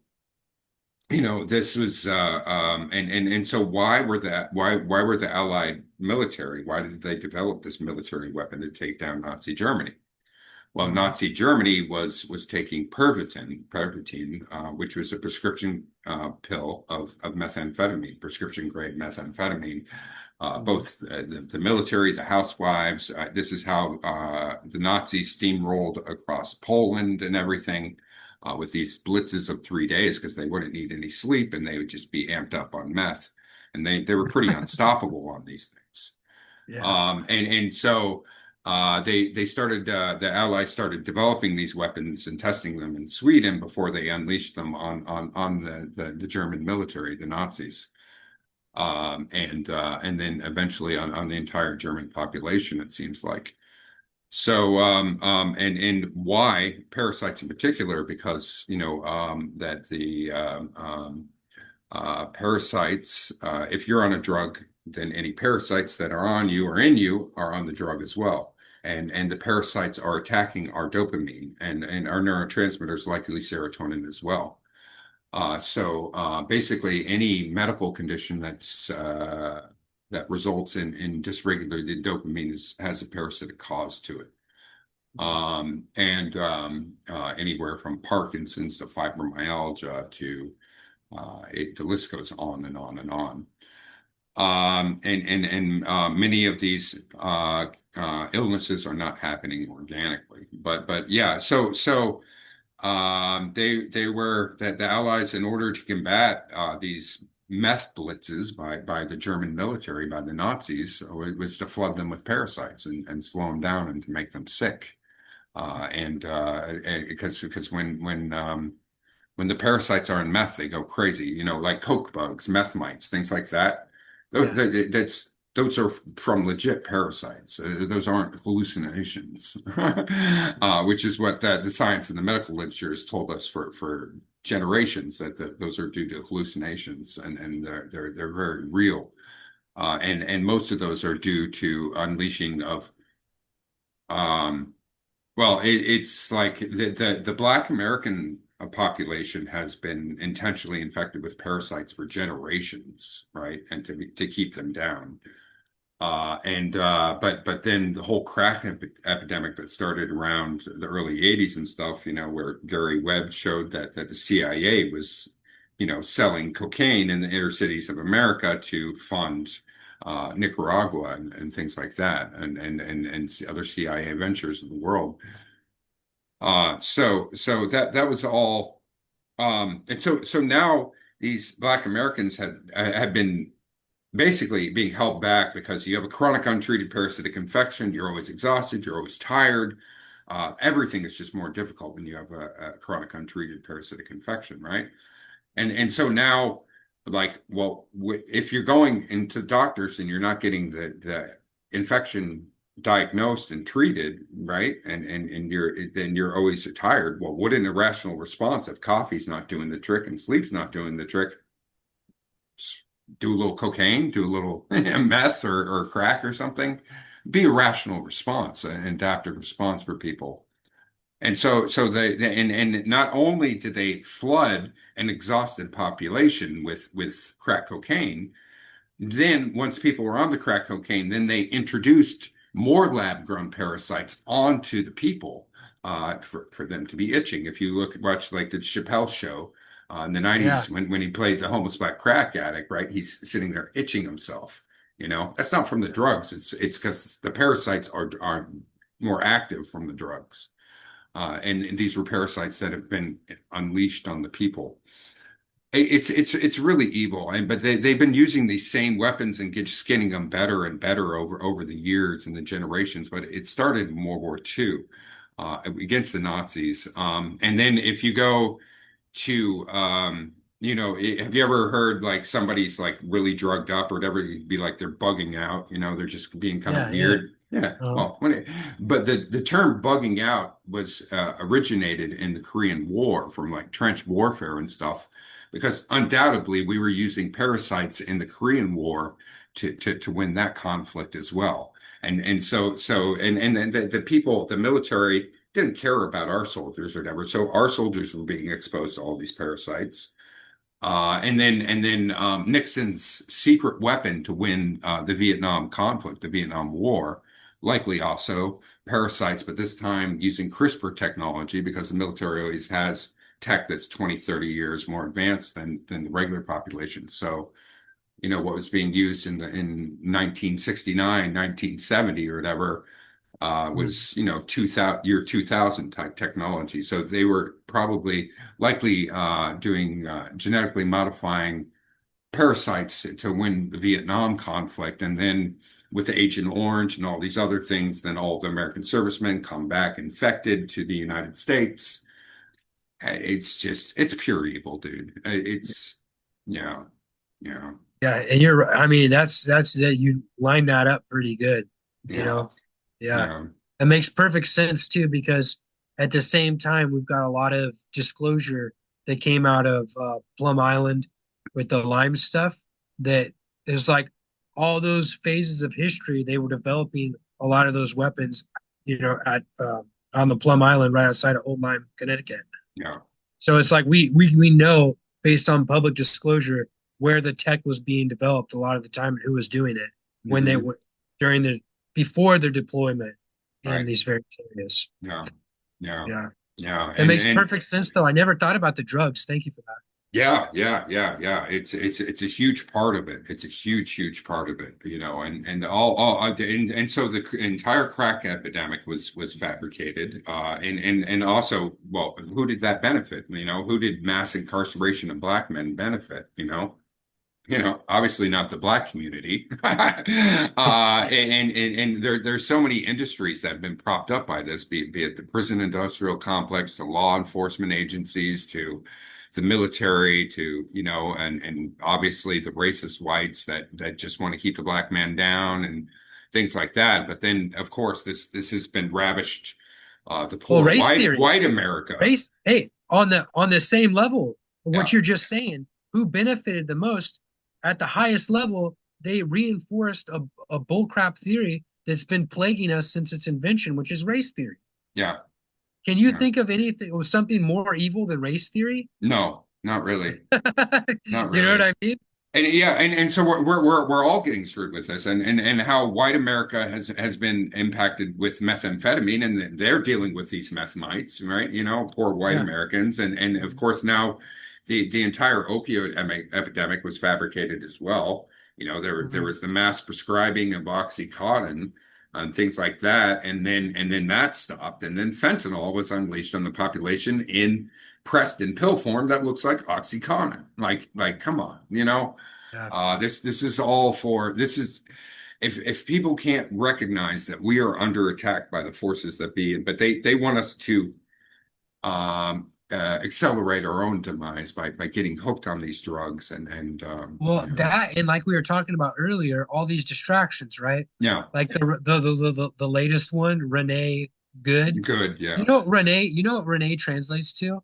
this was and so why were the Allied military, why did they develop this military weapon to take down Nazi Germany? Well, Mhm. Nazi Germany was taking Pervitin, which was a prescription pill of methamphetamine, prescription grade methamphetamine. Mhm. Both the military, the housewives. This is how the Nazis steamrolled across Poland and everything with these blitzes of 3 days because they wouldn't need any sleep and they would just be amped up on meth, and they were pretty unstoppable on these things. Yeah. And so they started the Allies started developing these weapons and testing them in Sweden before they unleashed them on the German military, the Nazis, and then eventually on the entire German population. It seems like. So and why parasites in particular? Because that the parasites, if you're on a drug, then any parasites that are on you or in you are on the drug as well. And the parasites are attacking our dopamine and our neurotransmitters, likely serotonin as well. So basically, any medical condition that results in dysregulated dopamine has a parasitic cause to it. And anywhere from Parkinson's to fibromyalgia to the list goes on and on and on. And many of these illnesses are not happening organically, but yeah. So they were that the Allies, in order to combat these meth blitzes by the German military, by the Nazis, was to flood them with parasites and slow them down and to make them sick. And because when the parasites are in meth, they go crazy, like coke bugs, meth mites, things like that. Yeah. Those are from legit parasites. Those aren't hallucinations, which is what the science and the medical literature has told us for generations that those are due to hallucinations, and they're very real. And most of those are due to unleashing of well, it's like the Black American population has been intentionally infected with parasites for generations, right? And to keep them down. But then the whole crack epidemic that started around the early 80s and stuff, where Gary Webb showed that the CIA was, selling cocaine in the inner cities of America to fund Nicaragua and things like that, and other CIA ventures in the world. So that was all. And so now these Black Americans had been basically being held back because you have a chronic untreated parasitic infection. You're always exhausted. You're always tired. Everything is just more difficult when you have a chronic untreated parasitic infection, right? And so now, like, well, if you're going into doctors and you're not getting the infection diagnosed and treated, right? And you're always tired. Well, what an irrational response if coffee's not doing the trick and sleep's not doing the trick. Do a little cocaine, do a little meth or crack or something. Be a rational response, an adaptive response for people. And so and not only did they flood an exhausted population with crack cocaine, then once people were on the crack cocaine, then they introduced more lab-grown parasites onto the people for them to be itching. If you watch like the Chappelle show in the Yeah. 90s when he played the homeless black crack addict, right? He's sitting there itching himself. That's not from the Yeah. drugs. It's because the parasites are more active from the drugs. And these were parasites that have been unleashed on the people. It's really evil, but they've been using these same weapons and just getting them better and better over the years and the generations. But it started in World War II against the Nazis, and then if you go to have you ever heard like somebody's like really drugged up or whatever, you'd be like they're bugging out, they're just being kind of Yeah, yeah. weird. Yeah. Uh-huh. Well, but the term bugging out was originated in the Korean War from like trench warfare and stuff, because undoubtedly we were using parasites in the Korean War to win that conflict as well. And the people, the military didn't care about our soldiers or whatever. So our soldiers were being exposed to all these parasites. And then Nixon's secret weapon to win the Vietnam conflict, the Vietnam War, likely also parasites, but this time using CRISPR technology because the military always has tech that's 20, 30 years more advanced than the regular population. So, what was being used in 1969, 1970 or whatever Mhm. was 2000 year 2000 type technology. So they were probably likely doing genetically modifying parasites to win the Vietnam conflict, and then with Agent Orange and all these other things, then all the American servicemen come back infected to the United States. It's pure evil, dude. It's yeah, yeah, Yeah, and you're right. I mean, that's that you line that up pretty good, you yeah, know. Yeah. yeah. It makes perfect sense too, because at the same time we've got a lot of disclosure that came out of Plum Island with the lime stuff that is like all those phases of history they were developing a lot of those weapons, at on the Plum Island right outside of Old Lyme, Connecticut. Yeah. So it's like we know based on public disclosure where the tech was being developed a lot of the time and who was doing it when they Hmm. were during the before their deployment in Right. these various areas. Yeah. Yeah. Yeah. Yeah. That And makes and perfect sense though. I never thought about the drugs. Thank you for that. yeah, yeah, yeah, yeah. It's a huge part of it. It's a huge, huge part of it, and so the entire crack epidemic was fabricated. And also, well, who did that benefit? Who did mass incarceration of black men benefit? Obviously not the black community. And there's so many industries that have been propped up by this, be it the prison industrial complex to law enforcement agencies to the military to, and obviously the racist whites that just want to keep the black man down and things like that. But then, of course, this has been ravished, the Well, poor race theory. white America. Race, hey, on the same level, what Yeah, you're just saying, who benefited the most at the highest level, they reinforced a bullcrap theory that's been plaguing us since its invention, which is race theory. yeah, Can you yeah. think of anything or something more evil than race theory? No, not really. Not You know what really. I mean? And yeah, and so we're all getting screwed with this, and how white America has been impacted with methamphetamine, and they're dealing with these meth mites, right? Poor white Yeah. Americans, and of course now the entire opioid epidemic was fabricated as well. There Mhm. was the mass prescribing of OxyContin and things like that, and then that stopped, and then fentanyl was unleashed on the population in pressed in pill form that looks like OxyContin. Like, come on, Yeah. this is all for this is if people can't recognize that we are under attack by the forces that be, but they want us to accelerate our own demise by getting hooked on these drugs and Well, that and like we were talking about earlier, all these distractions, right? yeah, Like the latest one, Renee Good. good, You yeah, know what Renee, you know what Renee translates to?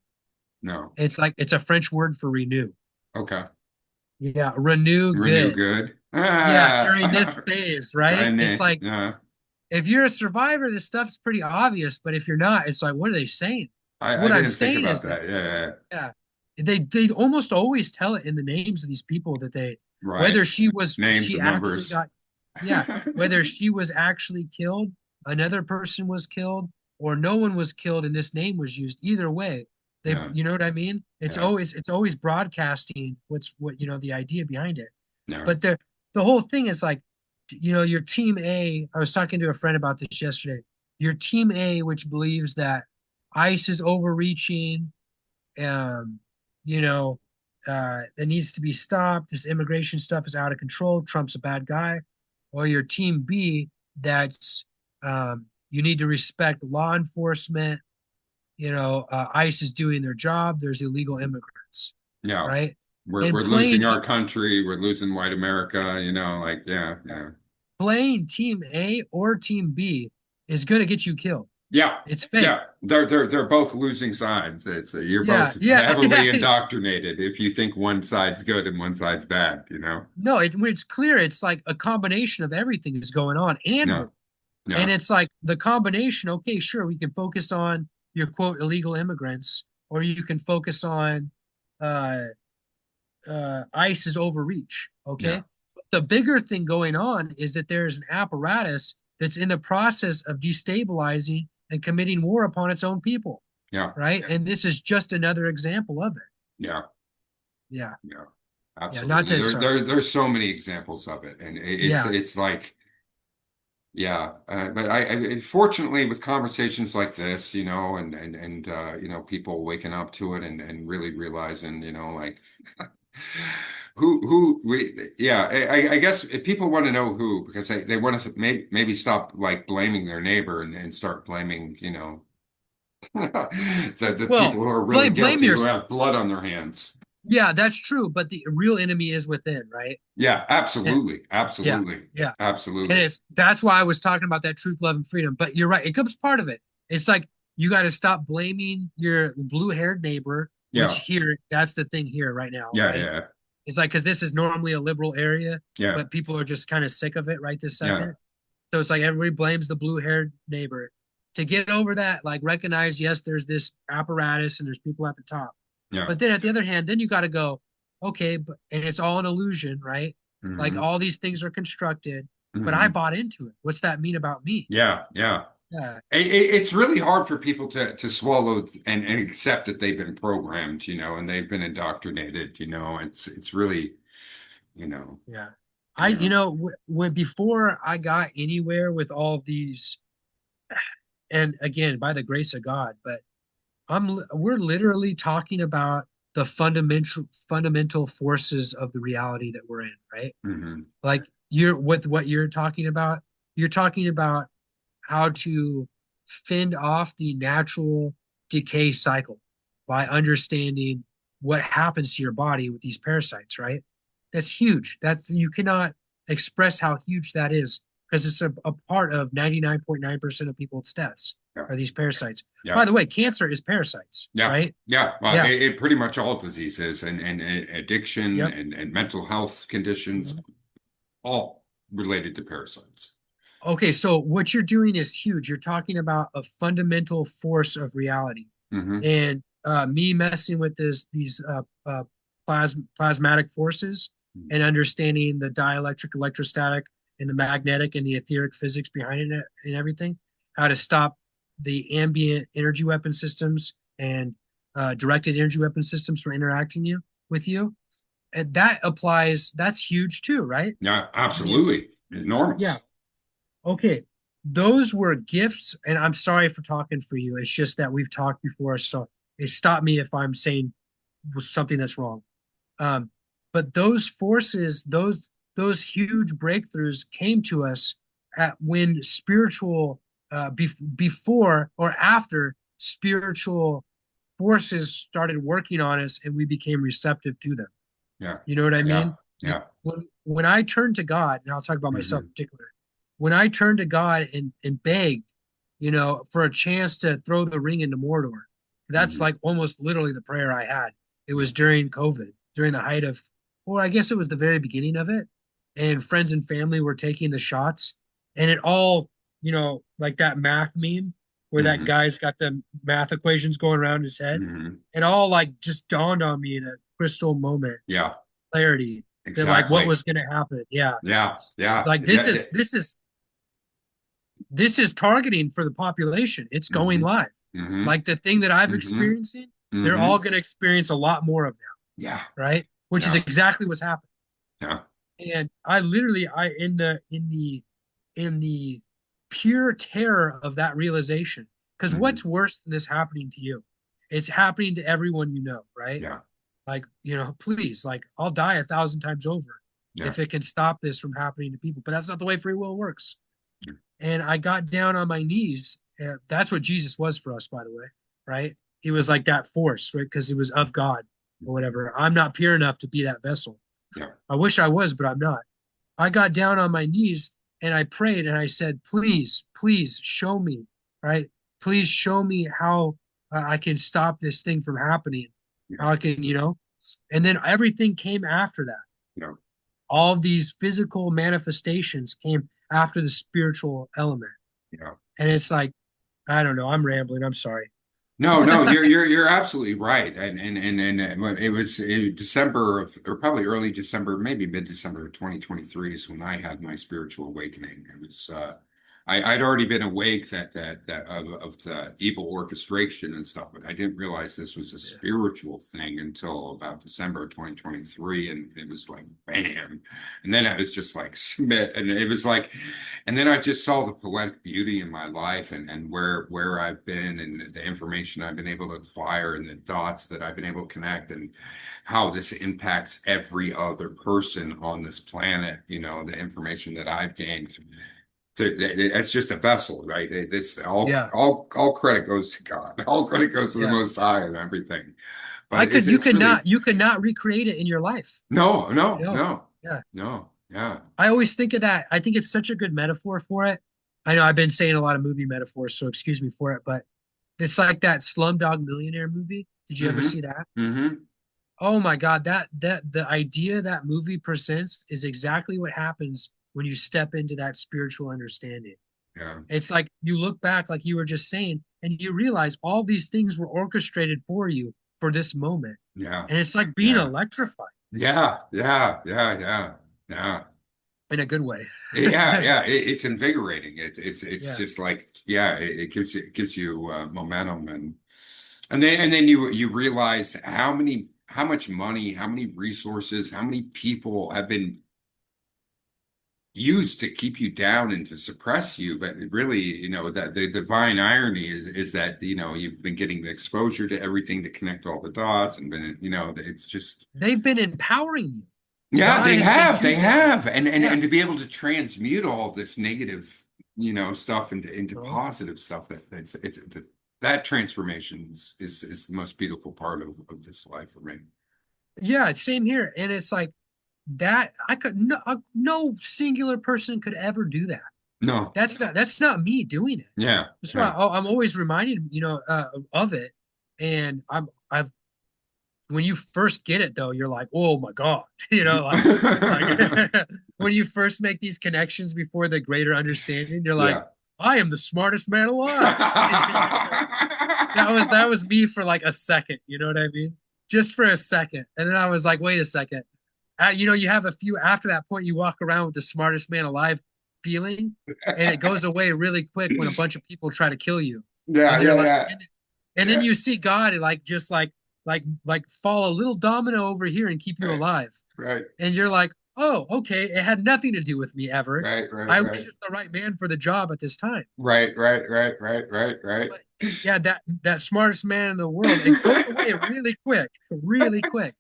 no, It's like it's a French word for renew. okay, Yeah, renew renew good. good, Yeah, during this phase, right? and It's like if you're a survivor, this stuff's pretty obvious, but if you're not, it's like, what are they saying? I What I'm didn't think saying about is that, that, yeah, yeah, they almost always tell it in the names of these people that they right, whether names she and actually numbers. got yeah, whether she was actually killed, another person was killed, or no one was killed and this name was used. Either way, they Yeah, you know what I mean? yeah, It's always broadcasting what the idea behind it. yeah, But the whole thing is like, your team A, I was talking to a friend about this yesterday. Your team A, which believes that ICE is overreaching, um, you know, that needs to be stopped. This immigration stuff is out of control. Trump's a bad guy. Or your team B, that's you need to respect law enforcement. ICE is doing their job. There's illegal immigrants, yeah, right? And We're losing our country. We're losing white America. Like yeah. playing team A or team B is going to get you killed. Yeah, It's fate. yeah. They're both losing sides. It's you're Yeah, both yeah, heavily yeah. indoctrinated if you think one side's good and one side's bad. No, it's clear. It's like a combination of everything is going on and Yeah, more. And yeah, it's like the combination, okay, sure, we can focus on your quote illegal immigrants, or you can focus on uh, ICE's overreach. yeah, Okay. The bigger thing going on is that there's an apparatus that's in the process of destabilizing and committing war upon its own people. yeah, Right. And this is just another example of it. yeah, Yeah. yeah. Yeah. Not Absolutely. to, sorry. There's so many examples of it, and Yeah. it's like yeah. But fortunately with conversations like this, and people waking up to it and really realizing, like. Who we yeah I guess if people want to know who because they want to maybe stop like blaming their neighbor and start blaming the Well, people who are really blame guilty your, who have blood on their hands. yeah, that's true. But the real enemy is within, right? Yeah, And absolutely, yeah. absolutely, Yeah. And absolutely. that's why I was talking about that truth, love, and freedom. But you're right. It comes part of it. It's like you got to stop blaming your blue haired neighbor, which Yeah, here, that's the thing here right now, yeah, right? yeah, It's like, because this is normally a liberal area, yeah, but people are just kind of sick of it right this yeah, second. So it's like everybody blames the blue haired neighbor. To get over that, like recognize, yes, there's this apparatus and there's people at the top. yeah. But then at the other hand, then you got to go, okay, but and it's all an illusion, right? Like Hmm. all these things are constructed, but I Hmm. bought into it. What's that mean about me? Yeah, yeah. Yeah, It's really hard for people to swallow and accept that they've been programmed, and they've been indoctrinated. It's really, you know, yeah. you know. When before I got anywhere with all of these, and again, by the grace of God, but we're literally talking about the fundamental forces of the reality that we're in, right? Hmm. Like you're with what you're talking about how to fend off the natural decay cycle by understanding what happens to your body with these parasites, right? That's huge. That's you cannot express how huge that is because it's a part of 99.9% of people's deaths Yeah, are these parasites. yeah, By the way, cancer is parasites, yeah, right? yeah. Well, Yeah. it pretty much all diseases and addiction Yep. and mental health conditions, Mhm. all related to parasites. Okay, so what you're doing is huge. You're talking about a fundamental force of reality, Hmm. and me messing with these plasmatic forces and understanding the dielectric, electrostatic, and the magnetic and the etheric physics behind it and everything. How to stop the ambient energy weapon systems and directed energy weapon systems from interacting with you, and that applies. That's huge too, right? Yeah, I mean, absolutely. yeah. Enormous. Okay, those were gifts, and I'm sorry for talking for you. It's just that we've talked before, so stop me if I'm saying something that's wrong. Um, but those forces, those huge breakthroughs came to us at when spiritual, before or after spiritual forces started working on us, and we became receptive to them. Yeah, You know what I yeah, mean? yeah. When I turned to God, and I'll talk about myself in Hmm. particular, when I turned to God and begged, for a chance to throw the ring into Mordor, that's Hmm. like almost literally the prayer I had. It Yeah. was during COVID, during the height of, well, I guess it was the very beginning of it. And friends and family were taking the shots, and it all, like that math meme where that Hmm. guy's got the math equations going around his head. Hmm. It all like just dawned on me in a crystal moment Yeah, clarity that like what exactly. was going to happen. Yeah, Yeah, yeah. like this is targeting for the population. It's going Hmm. live. Hmm. Like the thing that I've Hmm. experiencing, they're all Hmm. going to experience a lot more of Yeah, now, right? Which is yeah, exactly what's happening. yeah. And I in the pure terror of that realization, because Hmm. what's worse than this happening to you? It's happening to everyone you know, right? Yeah, Like, please, like, I'll die 1,000 times over yeah. if it can stop this from happening to people. But that's not the way free will works. And I got down on my knees. That's what Jesus was for us, by the way, right? He was like that force, right? Because he was of God. or whatever. I'm not pure enough to be that vessel. Yeah. I wish I was, but I'm not. I got down on my knees and I prayed and I said, please, please show me, right? Please show me how I can stop this thing from happening. Yeah. How I can, and then everything came after that. Yeah. All these physical manifestations came after the spiritual element. Yeah. And it's like, I don't know, I'm rambling. I'm sorry. No, no, you're absolutely right, and it was in December of, or probably early December, maybe mid-December of 2023 is when I had my spiritual awakening. It was I'd already been awake that of the evil orchestration and stuff, but I didn't realize this was a Yeah. spiritual thing until about December of 2023, and it was like bam, and then I was just like smit, and it was like. And then I just saw the poetic beauty in my life and where I've been and the information I've been able to acquire and the dots that I've been able to connect and how this impacts every other person on this planet, the information that I've gained. It's just a vessel, right? It's Yeah. all credit goes to God. All credit goes to the Yeah. Most High and everything. But I could, it's really you could not recreate it in your life. no, no, No. no, Yeah. no, yeah. I always think of that. I think it's such a good metaphor for it. I know I've been saying a lot of movie metaphors, so excuse me for it, but it's like that Slumdog Millionaire movie. Did you ever Mm-hmm. see that? Mm-hmm. Oh my God, that the idea that movie presents is exactly what happens when you step into that spiritual understanding. Yeah. It's like you look back, like you were just saying, and you realize all these things were orchestrated for you for this moment. Yeah. And it's like being Yeah. electrified Yeah, yeah, yeah, yeah, yeah, in a good way. yeah, yeah. It's invigorating. It's Yeah. just like yeah, it gives you momentum and then you realize how much money, how many resources, how many people have been used to keep you down and to suppress you. But really, that the divine irony is that you've been getting the exposure to everything to connect all the dots and been it's just. They've been empowering you. Yeah, God has been they using you. have, Yeah. and to be able to transmute all of this negative, stuff into Uh-huh. positive stuff that transformation is the most beautiful part of this life for me. Yeah, same here. And it's like that I could no singular person could ever do that. No, That's not me doing it. yeah, That's why yeah. I'm always reminded, of it. And I've when you first get it though, you're like, oh my God, like when you first make these connections before the greater understanding, you're like, Yeah. I am the smartest man alive. That was me for like a second, you know what I mean? Just for a second. And then I was like, wait a second. You have a few after that point, you walk around with the smartest man alive feeling, and it goes away really quick when a bunch of people try to kill you. Yeah, And they're yeah, like, yeah, and then yeah, you see God like just like fall a little domino over here and keep you right, alive. right, And you're like, oh, okay, it had nothing to do with me ever. right, right, I was right, just the right man for the job at this time. right, right, right, right, right, right. But yeah, that smartest man in the world, it goes away really quick, really quick.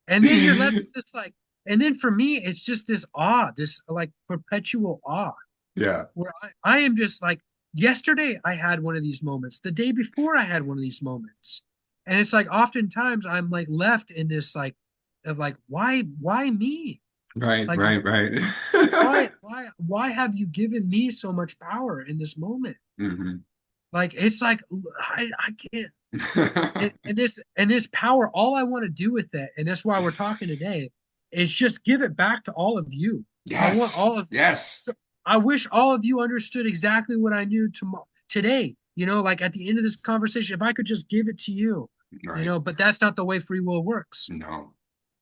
And then you're left with this like, and then for me, it's just this awe, this like perpetual awe, Yeah. where I am just like, yesterday I had one of these moments, the day before I had one of these moments. And it's like oftentimes I'm like left in this like of like, why me? Right, Like right, right. why have you given me so much power in this moment? Hmm. Like it's like I can't and this power, all I want to do with it, and that's why we're talking today, is just give it back to all of you. I want Yes, all of yes. so I wish all of you understood exactly what I knew today. Like at the end of this conversation, if I could just give it to you, Right. but that's not the way free will works. No.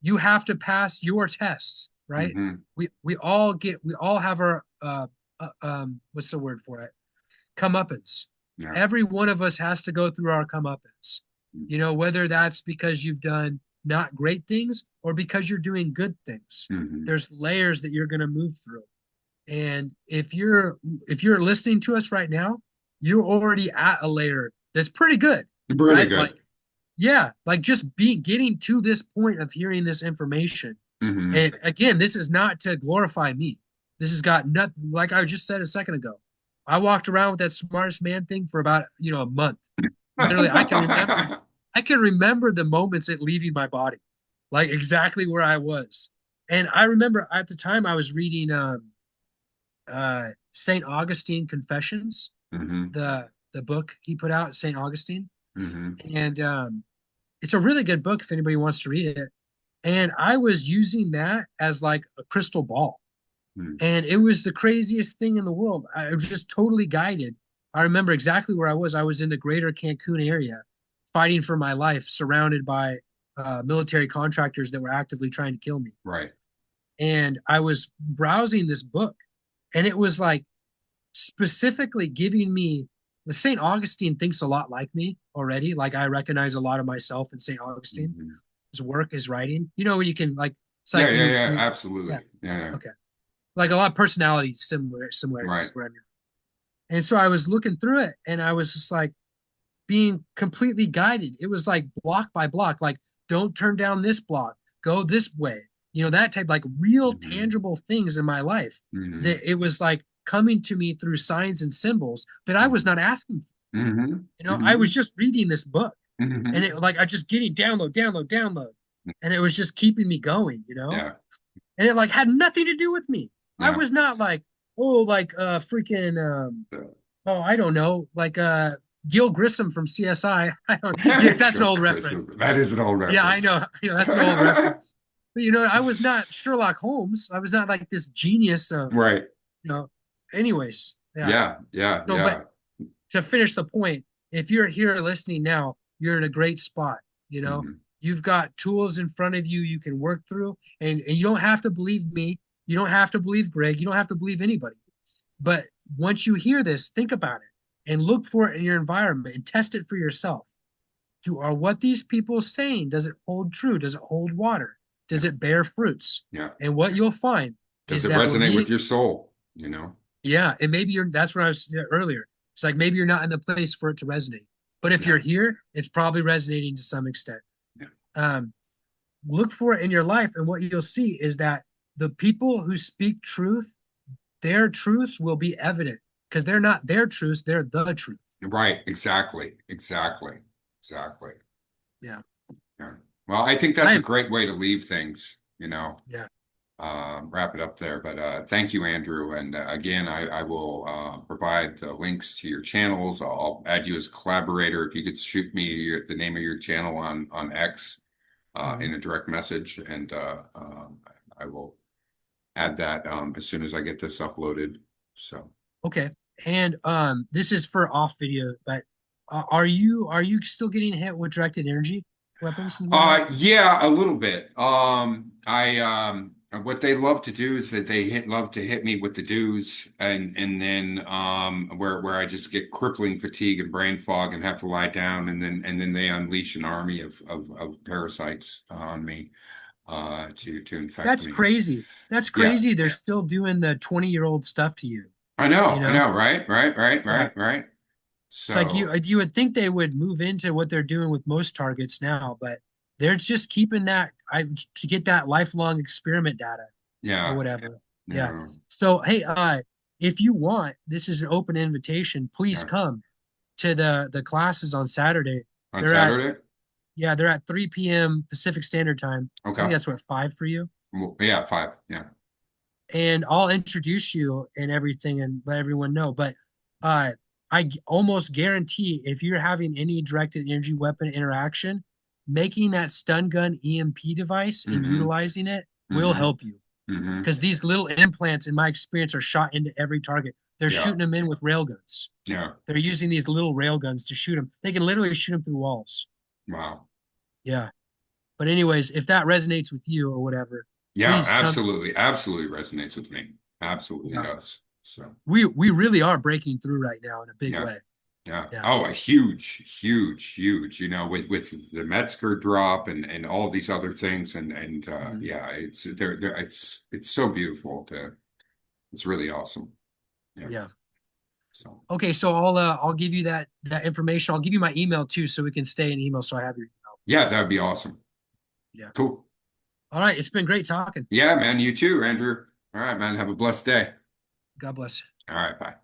You have to pass your tests, right? Hmm. We all have our what's the word for it? Comeuppance. Yeah. Every one of us has to go through our comeuppance. Whether that's because you've done not great things or because you're doing good things. Hmm. There's layers that you're going to move through. And if you're listening to us right now, you're already at a layer that's pretty good, Really right? good. Like, yeah, like just getting to this point of hearing this information. Hmm. And again, this is not to glorify me. This has got nothing, like I just said a second ago. I walked around with that smartest man thing for about, a month. Literally, I can remember. I can remember the moments it leaving my body, like exactly where I was. And I remember at the time I was reading St. Augustine Confessions, Hmm. the book he put out, St. Augustine. Hmm. And it's a really good book if anybody wants to read it. And I was using that as like a crystal ball. And it was the craziest thing in the world. I was just totally guided. I remember exactly where I was. I was in the greater Cancun area, fighting for my life, surrounded by military contractors that were actively trying to kill me. Right. And I was browsing this book, and it was like specifically giving me the St. Augustine thinks a lot like me already. Like I recognize a lot of myself in St. Augustine, Hmm. his work, his writing. You know, when you can like, it's Yeah, like yeah, you, yeah, you yeah, absolutely. Yeah, yeah. okay, like a lot of personality Right. similarities where I'm at. And so I was looking through it, and I was just like being completely guided. It was like block by block, like don't turn down this block, go this way. You know, that type, like real Hmm. tangible things in my life that Hmm. it was like coming to me through signs and symbols that I was Hmm. not asking for. Hmm. You know, I was Hmm. just reading this book, and Hmm. it like I just getting download, and it was just keeping me going, you know? Yeah, And it like had nothing to do with me. I yeah. was not like, oh, like freaking oh, I don't know, like Gil Grissom from CSI. I don't yeah, that's an Joe old Chris, reference. that is an old Yeah, I reference. know, that's an old reference. But you know, I was not Sherlock Holmes. I was not like this genius of, Right. you know, anyways, yeah. Yeah, yeah, So but yeah. to finish the point, if you're here listening now, you're in a great spot. You know, Hmm. you've got tools in front of you can work through, and you don't have to believe me. You don't have to believe Greg. You don't have to believe anybody. But once you hear this, think about it and look for it in your environment and test it for yourself. Are what these people saying, does it hold true? Does it hold water? Does Yeah, it bear fruits? yeah. And what you'll find Does is it that when resonate with we your soul? You know? yeah, and maybe you're that's what I was earlier. It's like maybe you're not in the place for it to resonate. But if Yeah, you're here, it's probably resonating to some extent. yeah, Um, look for it in your life, and what you'll see is that the people who speak truth, their truths will be evident because they're not their truths, they're the truth. right. Exactly. Exactly. Exactly. Yeah. Yeah. Well, I think that's a I great way to leave things, you know, yeah. wrap it up there. But thank you, Andrew. And again, I will provide the links to your channels. I'll add you as a collaborator. If you could shoot me the name of your channel on X Mhm. in a direct message, and I will add that as soon as I get this uploaded. So. Okay. And this is for off video, but are you still getting hit with directed energy weapons and whatnot? Yeah, a little bit. What they love to do is that love to hit me with the dues, and then where I just get crippling fatigue and brain fog and have to lie down, and then they unleash an army of parasites on me to infect That's me. crazy. That's Yeah, crazy. They're still doing the 20-year-old stuff to you, you I know? know, right, right, right, Yeah. right, right. It's like So you would think they would move into what they're doing with most targets now, but they're just keeping that to get that lifelong experiment data or yeah, whatever. Yeah. no, So hey, if you want, this is an open invitation. Please yeah. come to the classes on Saturday. On They're at Saturday, yeah, they're at 3 p.m. Pacific Standard Time. I think okay, that's what 5 for you. well, yeah, 5, yeah, And I'll introduce you and everything and let everyone know. But uh, almost guarantee if you're having any directed energy weapon interaction, making that stun gun EMP device and mm-hmm, utilizing it will mm-hmm, help you mm-hmm, because these little implants, in my experience, are shot into every target. They're yeah, shooting them in with railguns. yeah. They're using these little railguns to shoot them. They can literally shoot them through walls. Wow. Yeah. But anyways, if that resonates with you or whatever, Yeah, please come. absolutely. Absolutely resonates with me. Absolutely Yeah. does. So, We really are breaking through right now in a big yeah. way. Yeah. Yeah. Oh, a huge, you know, with the Metzger drop and all these other things and Mhm. yeah, it's so beautiful it's really awesome. Yeah. Yeah. So, Okay, so I'll give you that information. I'll give you my email too, so we can stay in email. So I have your email. yeah, that'd be awesome. Yeah. Cool. All right. It's been great talking. Yeah, man, you too, Andrew. All right, man. Have a blessed day. God bless. All right, bye.